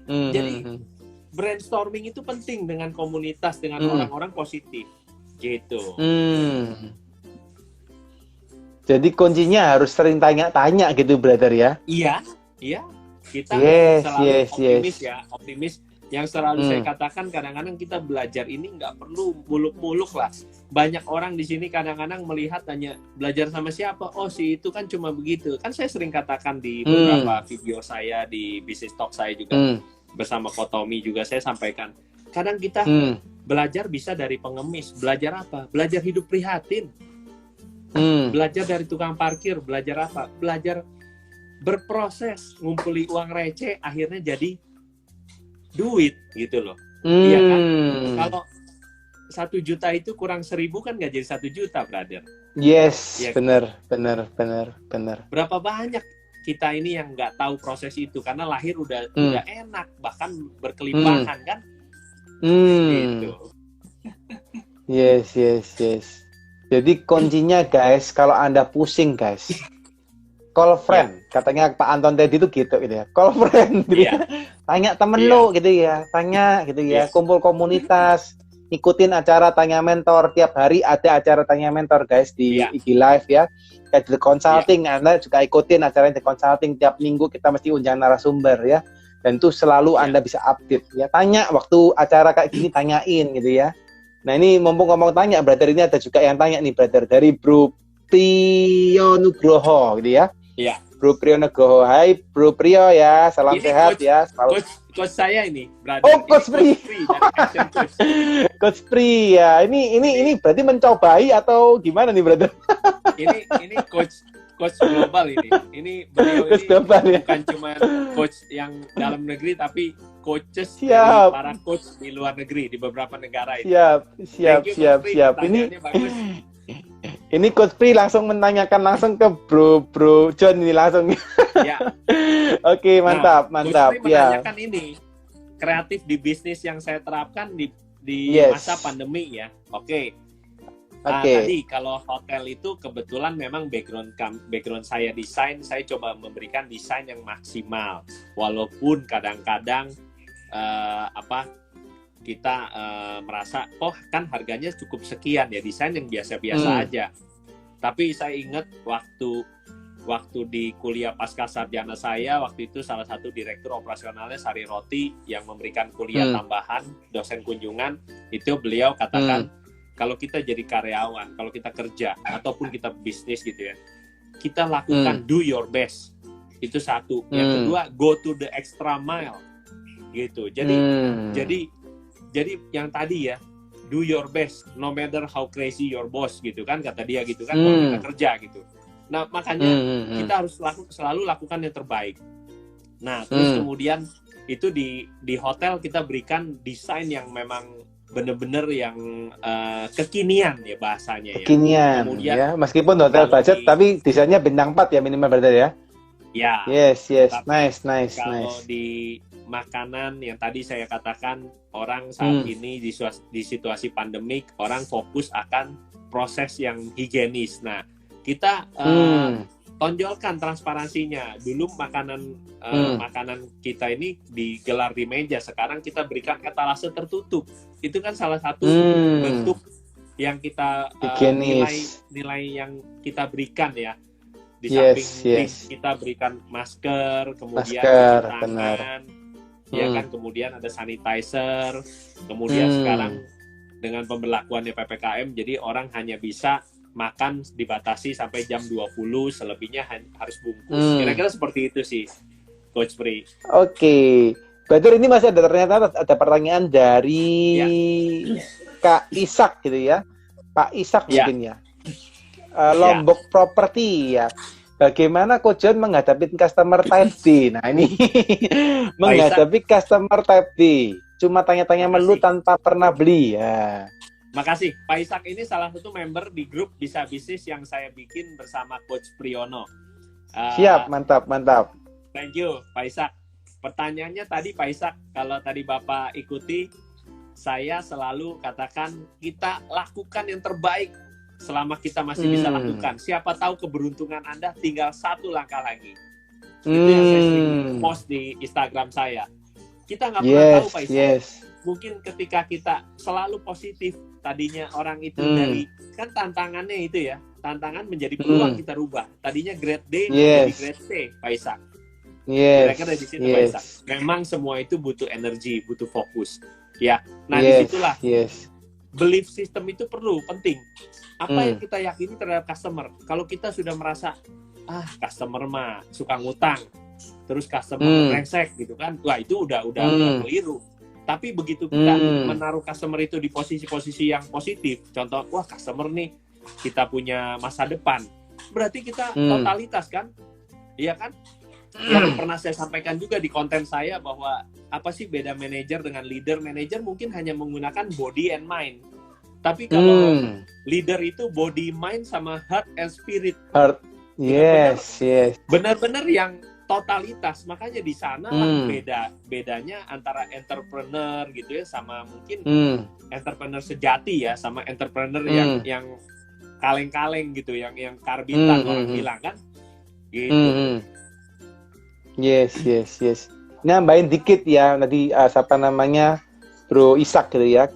brainstorming itu penting dengan komunitas, dengan orang-orang positif, gitu. Jadi kuncinya harus sering tanya-tanya gitu, brother ya? Iya. Kita selalu optimis. Yang selalu saya katakan, kadang-kadang kita belajar ini nggak perlu muluk-muluk lah. Banyak orang di sini kadang-kadang melihat hanya belajar sama siapa, oh si itu kan cuma begitu. Kan saya sering katakan di beberapa video saya, di Business Talk saya juga, bersama Kotomi juga saya sampaikan. Kadang kita belajar bisa dari pengemis. Belajar apa? Belajar hidup prihatin. Belajar dari tukang parkir. Belajar apa? Belajar berproses, ngumpuli uang receh, akhirnya jadi duit gitu loh. Iya kan? Kalau 1 juta itu kurang 1.000 kan nggak jadi 1 juta, brother. Yes, ya, benar. Berapa banyak kita ini yang nggak tahu proses itu karena lahir udah enak, bahkan berkelimpahan kan? Gitu. Yes. Jadi kuncinya guys, kalau Anda pusing guys, call friend. Katanya Pak Anton tadi itu gitu ya. Call friend gitu ya. Tanya temen lo gitu ya. Tanya gitu ya. Kumpul komunitas. Ikutin acara Tanya Mentor. Tiap hari ada acara Tanya Mentor guys di IG Live ya. Kayak The Consulting. Anda juga ikutin acara The Consulting. Tiap minggu kita mesti undang narasumber ya. dan itu selalu Ya. Anda bisa update ya. Tanya waktu acara kayak gini, tanyain gitu ya. Nah ini mumpung ngomong tanya, brother, ini ada juga yang tanya nih, brother, dari Bro Priyo Nugroho gitu ya. Iya. Bro Priyo Nugroho, hai Bro Priyo ya, salam Ini sehat coach, ya. Selalu... coach saya ini, brother. Oh, Coach Pri. Pri dari Action Coach. Coach Pri ya, ini berarti mencobai atau gimana nih, brother? Ini coach global ini. Ini beliau Coach ini global, ya. bukan cuma coach yang dalam negeri, tapi coaches dari Siap. para coach di luar negeri di beberapa negara ini. Siap. Thank you, Coach Pri. Ini Pertanyaannya bagus. ini Coach Pri langsung menanyakan langsung ke Bro John ini langsung. Ya. Oke, mantap. Coach Pri Ya. menanyakan ini kreatif di bisnis yang saya terapkan di Yes. masa pandemi ya. Oke. Oke. Tadi kalau hotel itu kebetulan memang background saya desain, saya coba memberikan desain yang maksimal. Walaupun kadang-kadang kita merasa kan harganya cukup sekian ya, desain yang biasa-biasa aja. Tapi saya ingat waktu di kuliah pasca sarjana saya, waktu itu salah satu direktur operasionalnya Sari Roti yang memberikan kuliah tambahan, dosen kunjungan, itu beliau katakan, kalau kita jadi karyawan, kalau kita kerja, ataupun kita bisnis gitu ya, kita lakukan do your best. Itu satu. Yang kedua, go to the extra mile. Gitu. Jadi yang tadi ya, do your best, no matter how crazy your boss gitu kan, kata dia gitu kan, kalau kita kerja gitu. Nah, makanya kita harus selalu lakukan yang terbaik. Nah, terus kemudian itu di hotel kita berikan desain yang memang bener-bener yang kekinian ya bahasanya ya. Kekinian ya, meskipun hotel budget tapi desainnya bintang 4 ya minimal, berarti ya. Ya. Yes. Tapi Nice. Kalau di makanan yang tadi saya katakan, orang saat ini di situasi pandemik, orang fokus akan proses yang higienis. Nah, kita tonjolkan transparansinya. Dulu makanan kita ini digelar di meja, sekarang kita berikan etalase tertutup. Itu kan salah satu bentuk yang kita nilai yang kita berikan ya. Di samping kita berikan masker, kemudian tangan, ya kan, kemudian ada sanitizer, kemudian sekarang dengan pemberlakuannya PPKM, jadi orang hanya bisa makan dibatasi sampai jam 20, selebihnya harus bungkus. Kira-kira seperti itu sih, Coach Pri. Oke. Brother, ini masih ternyata ada pertanyaan dari Kak Isak gitu ya. Pak Isak mungkin ya. Lombok Property ya. Bagaimana Coach John menghadapi customer type D? Nah ini menghadapi customer type D. Cuma tanya-tanya melulu tanpa pernah beli ya. Makasih, Pak Isak ini salah satu member di grup Bisa Bisnis yang saya bikin bersama Coach Priyono. Siap, mantap. Thank you, Pak Isak. Pertanyaannya tadi, Pak Isak, kalau tadi Bapak ikuti, saya selalu katakan kita lakukan yang terbaik selama kita masih bisa lakukan. Siapa tahu keberuntungan Anda tinggal satu langkah lagi. Itu yang saya sering post di Instagram saya. Kita nggak pernah tahu, Pak Isak. Mungkin ketika kita selalu positif, tadinya orang itu dari, kan tantangannya itu ya, tantangan menjadi peluang kita rubah. Tadinya grade D menjadi grade C, Pak Isak. Kira-kira di situ, Pak Isak. Memang semua itu butuh energi, butuh fokus. Ya, nah disitulah belief system itu penting. Apa yang kita yakini terhadap customer? Kalau kita sudah merasa, customer mah suka ngutang, terus customer brengsek gitu kan, wah itu udah keliru. Tapi begitu kita menaruh customer itu di posisi-posisi yang positif, contoh, wah customer nih kita punya masa depan, berarti kita totalitas kan, iya kan? Yang pernah saya sampaikan juga di konten saya bahwa apa sih beda manajer dengan leader? Manajer mungkin hanya menggunakan body and mind, tapi kalau leader itu body, mind sama heart and spirit. Benar-benar yang totalitas. Makanya di sana lah bedanya antara entrepreneur gitu ya sama mungkin entrepreneur sejati ya, sama entrepreneur yang kaleng-kaleng gitu, yang karbitan orang bilang kan gitu. Yes. Nambahin dikit ya tadi siapa namanya Bro Isak gitu ya.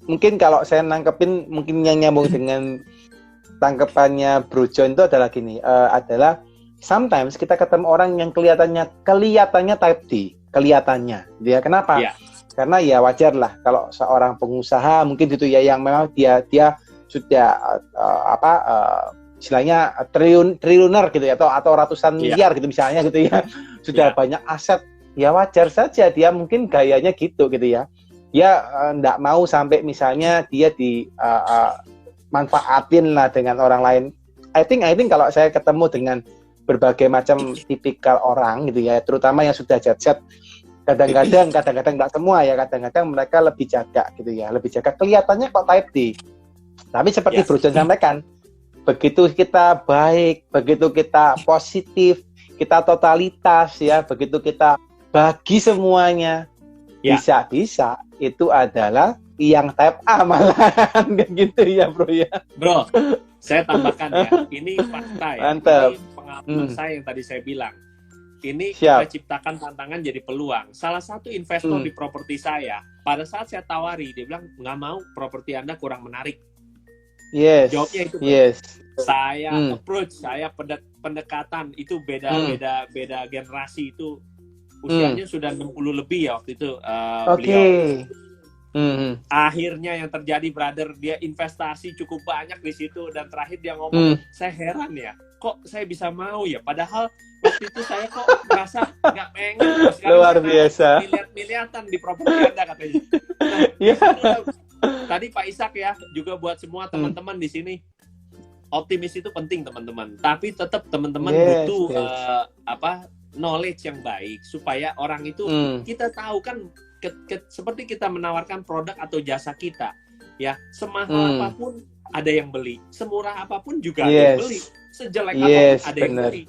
Mungkin kalau saya nangkepin, mungkin yang nyambung dengan tangkepannya Bro John itu adalah gini, adalah sometimes kita ketemu orang yang kelihatannya type D, kelihatannya, gitu ya. Kenapa? Iya. Karena ya wajar lah kalau seorang pengusaha mungkin gitu ya yang memang dia sudah istilahnya triliuner gitu ya atau ratusan Iya. miliar gitu misalnya gitu ya sudah Iya. banyak aset, ya wajar saja dia mungkin gayanya gitu ya. Dia nggak mau sampai misalnya dia manfaatin lah dengan orang lain. I think kalau saya ketemu dengan berbagai macam tipikal orang gitu ya, terutama yang sudah jet-set, kadang-kadang nggak semua ya, kadang-kadang mereka lebih jaga gitu ya, lebih jaga kelihatannya kok type D. Tapi seperti Bro John sampaikan, begitu kita baik, begitu kita positif, kita totalitas ya, begitu kita bagi semuanya, bisa-bisa itu adalah yang type A malahan gitu ya Bro ya. Bro, saya tambahkan ya, ini fakta ya. Mantap. Ini pengalaman saya yang tadi saya bilang. Ini Siap. kita ciptakan tantangan jadi peluang. Salah satu investor di properti saya, pada saat saya tawari, dia bilang, nggak mau, properti Anda kurang menarik. Yes. Jawabnya itu. Yes. Saya approach, saya pendekatan, itu beda generasi itu. Usianya sudah 60 lebih ya waktu itu beliau. Akhirnya yang terjadi brother, dia investasi cukup banyak di situ, dan terakhir dia ngomong, saya heran ya, kok saya bisa mau ya, padahal waktu itu saya kok merasa nggak pengen. Luar biasa. Miliatan di properti Anda katanya. Nah, tadi Pak Ishak ya, juga buat semua teman-teman di sini, optimis itu penting teman-teman, tapi tetap teman-teman butuh knowledge yang baik supaya orang itu kita tahu kan. Seperti kita menawarkan produk atau jasa kita, ya semahal apapun ada yang beli, semurah apapun juga ada yang beli, sejelek apapun ada yang beli,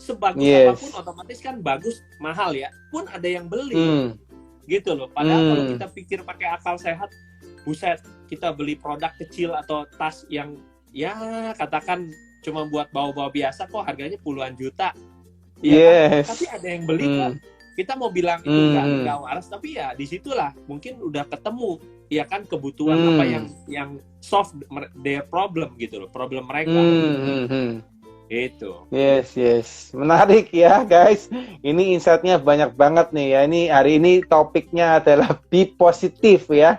sebagus apapun otomatis kan bagus mahal ya, pun ada yang beli, gitu loh. Padahal kalau kita pikir pakai akal sehat, buset, kita beli produk kecil atau tas yang ya katakan cuma buat bawa-bawa biasa kok harganya puluhan juta, ya, tapi ada yang beli kok. Kita mau bilang itu nggak waras, tapi ya disitulah mungkin udah ketemu ya kan kebutuhan apa yang solve their problem gitu loh, problem mereka. Itu. Yes. Menarik ya guys. Ini insight-nya banyak banget nih ya. Ini hari ini topiknya adalah be positif ya.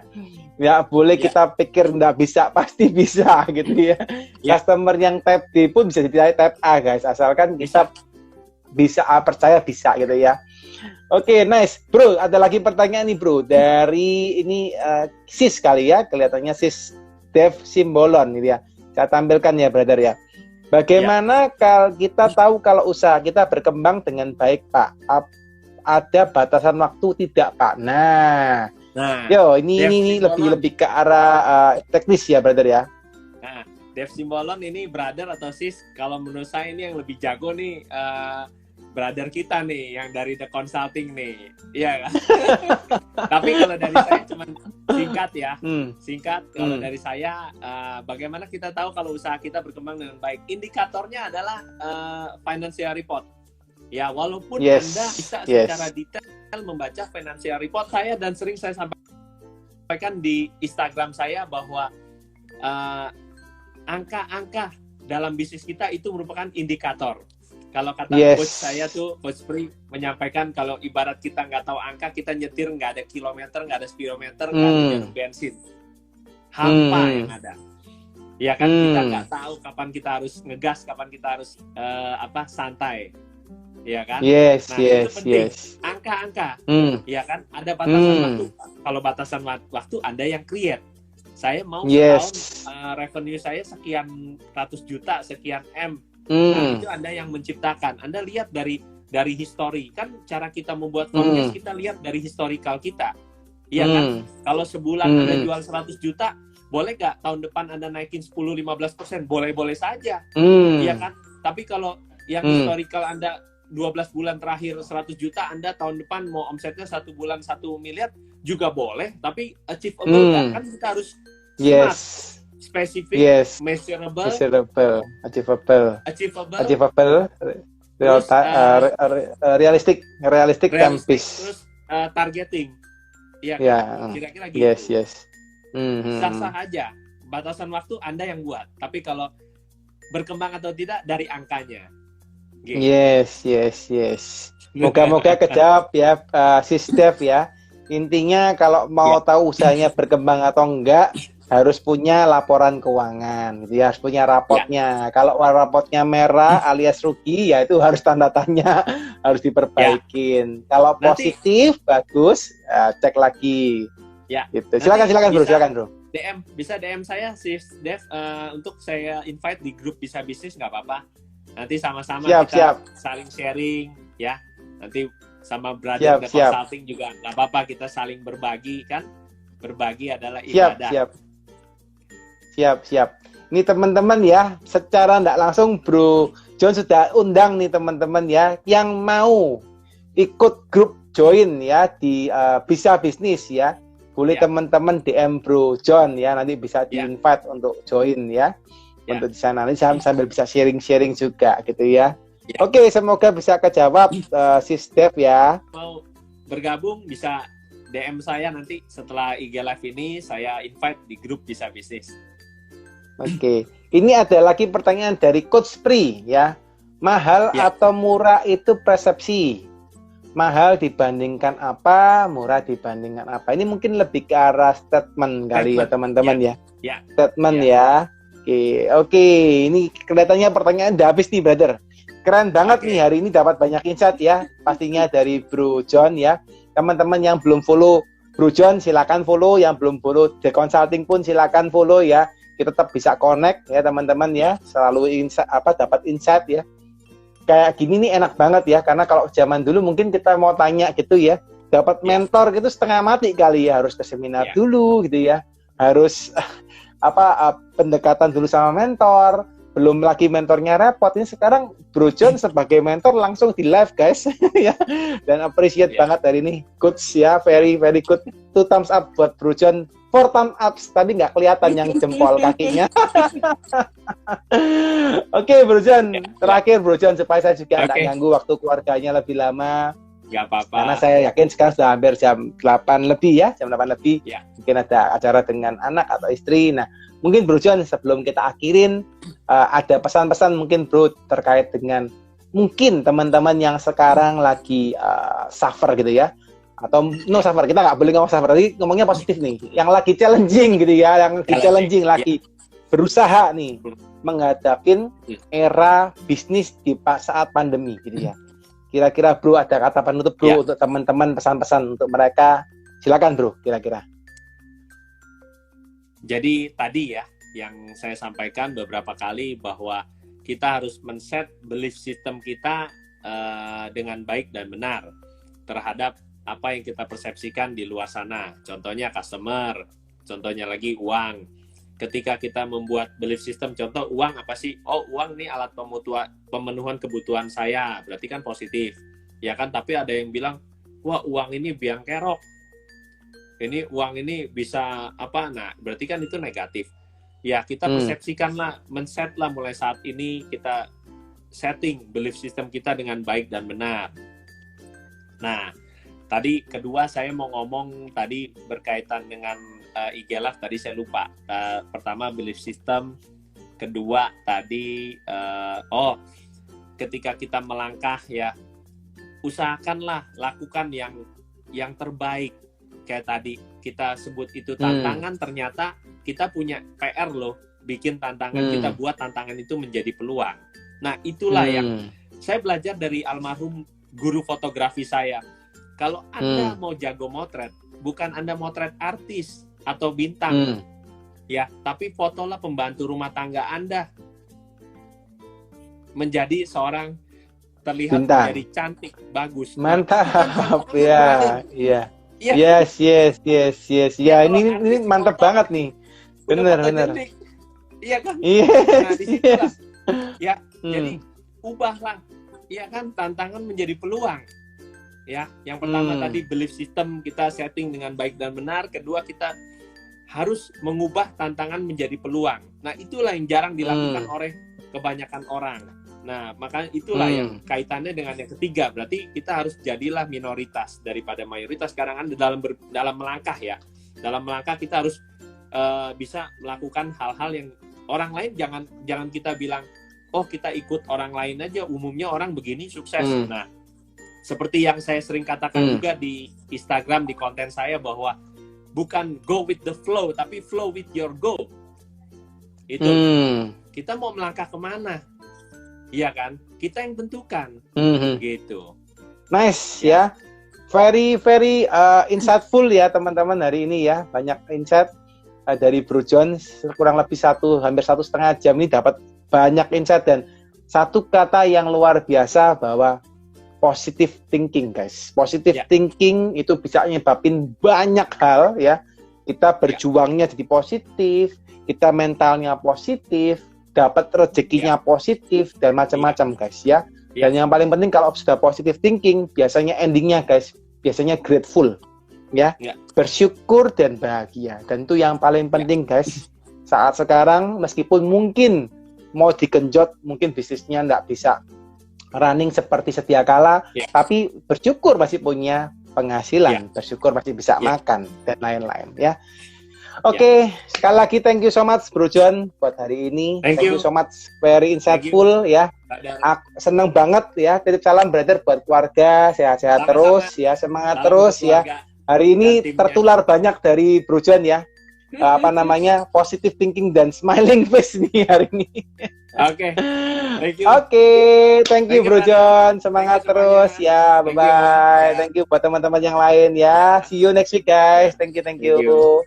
Ya boleh kita pikir nggak bisa, pasti bisa gitu ya. Customer yang type D pun bisa jadi type A guys, asalkan kita bisa percaya bisa gitu ya. Oke, nice. Bro, ada lagi pertanyaan nih bro. Dari ini Sis kali ya. Kelihatannya Sis Dev Simbolon gitu ya. Saya tampilkan ya brother ya. Bagaimana kalau kita tahu kalau usaha kita berkembang dengan baik Pak? Ada batasan waktu tidak Pak? Nah yo ini lebih ke arah teknis ya brother ya. Nah, Dev Simbolon ini brother atau sis? Kalau menurut saya ini yang lebih jago nih brother kita nih yang dari The Consulting nih, iya kan? Tapi kalau dari saya cuma singkat ya, singkat. Kalau dari saya, bagaimana kita tahu kalau usaha kita berkembang dengan baik? Indikatornya adalah financial report. Ya, walaupun Anda bisa secara detail membaca financial report saya, dan sering saya sampaikan di Instagram saya bahwa angka-angka dalam bisnis kita itu merupakan indikator. Kalau kata coach saya tuh, Coach Pri menyampaikan kalau ibarat kita nggak tahu angka, kita nyetir nggak ada kilometer, nggak ada speedometer, nggak ada jarum bensin, hampa yang ada. Ya kan, kita nggak tahu kapan kita harus ngegas, kapan kita harus santai. Ya kan? Itu penting. Angka-angka, ya kan? Ada batasan waktu. Kalau batasan waktu Anda yang create. Saya mau setahun revenue saya sekian ratus juta, sekian M. Nah, itu Anda yang menciptakan. Anda lihat dari history. Kan cara kita membuat podcast, kita lihat dari historical kita. Iya kan? Kalau sebulan Anda jual 100 juta, boleh nggak tahun depan Anda naikin 10-15%? Boleh-boleh saja. Iya kan? Tapi kalau yang historical Anda 12 bulan terakhir 100 juta, Anda tahun depan mau omsetnya 1 bulan 1 miliar, juga boleh. Tapi achievable nggak? Kan kita harus smart. Specific, measurable, achievable, realistic, terus targeting, ya kan? Kira-kira gitu. Sah-sah aja. Batasan waktu Anda yang buat. Tapi kalau berkembang atau tidak dari angkanya, Yes, yes, yes. Moga-moga kejawab ya, Sis Dev ya. Intinya kalau mau Ya, tahu usahanya berkembang atau enggak, harus punya laporan keuangan, gitu ya. Harus punya ya. rapotnya. Kalau rapotnya merah alias rugi, ya itu harus tanda tanya, harus Ya, diperbaikin. Kalau nanti positif, bagus, cek lagi. ya, Gitu. Silakan, nanti silakan bro, bisa silakan bro. DM saya si Dev, untuk saya invite di grup Bisa Bisnis nggak apa-apa. Nanti sama-sama Siap, kita siap, saling sharing ya. Nanti sama brother siap, The siap, Consulting juga nggak apa-apa, kita saling berbagi kan. Berbagi adalah siap, ibadah. siap. Siap, siap. Ini teman-teman ya, secara tidak langsung Bro John sudah undang nih teman-teman ya, yang mau ikut grup join ya di Bisa Bisnis ya. Boleh Ya, teman-teman DM Bro John ya, nanti bisa ya, di-invite untuk join ya. ya, Untuk di sana nanti sambil bisa sharing-sharing juga gitu ya. ya. Oke, semoga bisa kejawab Sis Dev ya. Mau bergabung bisa DM saya nanti setelah IG Live ini, saya invite di grup Bisa Bisnis. Oke, ini ada lagi pertanyaan dari Coach Pri ya. Mahal Ya. atau murah itu persepsi. Mahal dibandingkan apa, murah dibandingkan apa. Ini mungkin lebih ke arah statement kali ya Statement. teman-teman ya. Ya. Statement Ya. ya. Oke, ini kelihatannya pertanyaan udah habis nih, brother. Keren banget Oke. nih hari ini dapat banyak insight ya. Pastinya dari Bro John ya. Teman-teman yang belum follow Bro John silakan follow, yang belum follow The Consulting pun silakan follow ya. Kita tetap bisa connect ya teman-teman ya. Selalu dapat insight ya. Kayak gini nih enak banget ya, karena kalau zaman dulu mungkin kita mau tanya gitu ya, dapat mentor gitu setengah mati kali ya, harus ke seminar dulu gitu ya, harus pendekatan dulu sama mentor, belum lagi mentornya repot. Ini sekarang Bro John sebagai mentor langsung di live guys ya, dan appreciate banget hari ini, good ya, very very good. 2 thumbs up buat Bro John, 4 thumbs up tadi nggak kelihatan yang jempol kakinya. Oke, Bro John, terakhir Bro John supaya saya juga nggak ganggu waktu keluarganya lebih lama. Nggak apa-apa. Karena saya yakin sekarang sudah hampir jam 8 lebih ya, jam 8 lebih. Ya. Mungkin ada acara dengan anak atau istri. Nah, mungkin Bro John sebelum kita akhirin, ada pesan-pesan mungkin Bro terkait dengan mungkin teman-teman yang sekarang lagi suffer gitu ya. Atau no suffer, kita nggak boleh ngomong suffer, tapi ngomongnya positif nih. Yang lagi challenging gitu ya, yang lagi challenging, lagi berusaha nih menghadapin era bisnis di saat pandemi gitu ya. Kira-kira Bro ada kata penutup Bro untuk teman-teman, pesan-pesan untuk mereka, silakan Bro kira-kira. Jadi tadi ya yang saya sampaikan beberapa kali bahwa kita harus men-set belief system kita dengan baik dan benar terhadap apa yang kita persepsikan di luar sana. Contohnya customer, contohnya lagi uang. Ketika kita membuat belief system, contoh uang apa sih? Oh, uang nih alat pemenuhan kebutuhan saya, berarti kan positif. Ya kan, tapi ada yang bilang, wah uang ini biang kerok. Ini uang ini bisa apa? Nah, berarti kan itu negatif. Ya, kita persepsikanlah, men-setlah mulai saat ini kita setting belief system kita dengan baik dan benar. Nah, tadi kedua saya mau ngomong tadi berkaitan dengan IG Live, tadi saya lupa. Pertama belief system, kedua tadi ketika kita melangkah ya, usahakanlah lakukan yang terbaik. Kayak tadi kita sebut itu tantangan, ternyata kita punya PR loh, bikin tantangan, kita buat tantangan itu menjadi peluang. Nah, itulah yang saya belajar dari almarhum guru fotografi saya. Kalau Anda mau jago motret, bukan Anda motret artis atau bintang, ya, tapi fotolah pembantu rumah tangga Anda menjadi seorang terlihat bintang, menjadi cantik, bagus. mantap ya, iya. Yes. Ya, ini mantap banget nih. Benar. Iya kan? Yes. Nah, disitulah. Ya, jadi ubahlah. Iya kan, tantangan menjadi peluang. Ya, yang pertama tadi belief system kita setting dengan baik dan benar. Kedua, kita harus mengubah tantangan menjadi peluang. Nah, itulah yang jarang dilakukan oleh kebanyakan orang. Nah, makanya itulah yang kaitannya dengan yang ketiga. Berarti kita harus jadilah minoritas daripada mayoritas. Sekarang kan dalam melangkah ya. Dalam melangkah kita harus bisa melakukan hal-hal yang orang lain jangan kita bilang, oh kita ikut orang lain aja, umumnya orang begini sukses. Hmm. Nah, seperti yang saya sering katakan juga di Instagram, di konten saya, bahwa bukan go with the flow, tapi flow with your goal. Itu kita mau melangkah kemana, iya kan? Kita yang tentukan, gitu. Nice ya, very insightful ya teman-teman hari ini ya, banyak insight dari Bro John, kurang lebih hampir 1,5 jam ini dapat banyak insight dan satu kata yang luar biasa bahwa positive thinking guys. Positive thinking itu bisa nyebabin banyak hal ya. Kita berjuangnya jadi positif, kita mentalnya positif, dapat rezekinya positif dan macam-macam guys ya. Dan yang paling penting kalau sudah positive thinking, biasanya endingnya guys, biasanya grateful ya. Bersyukur dan bahagia. Dan itu yang paling penting guys. Saat sekarang meskipun mungkin mau digenjot, mungkin bisnisnya nggak bisa running seperti sedia kala, tapi bersyukur masih punya penghasilan, bersyukur masih bisa makan dan lain-lain ya. Oke, sekali lagi thank you so much Bro John buat hari ini. Thank you so much, very insightful ya. Seneng banget ya. Titip salam brother buat keluarga, sehat-sehat terus ya, semangat terus ya. Hari ini tertular banyak dari Bro John ya. Apa namanya, positive thinking dan smiling face nih hari ini. Oke, thank you. Oke, thank you Bro John, semangat terus ya, bye bye. Thank you buat teman-teman yang lain ya. See you next week guys. Thank you.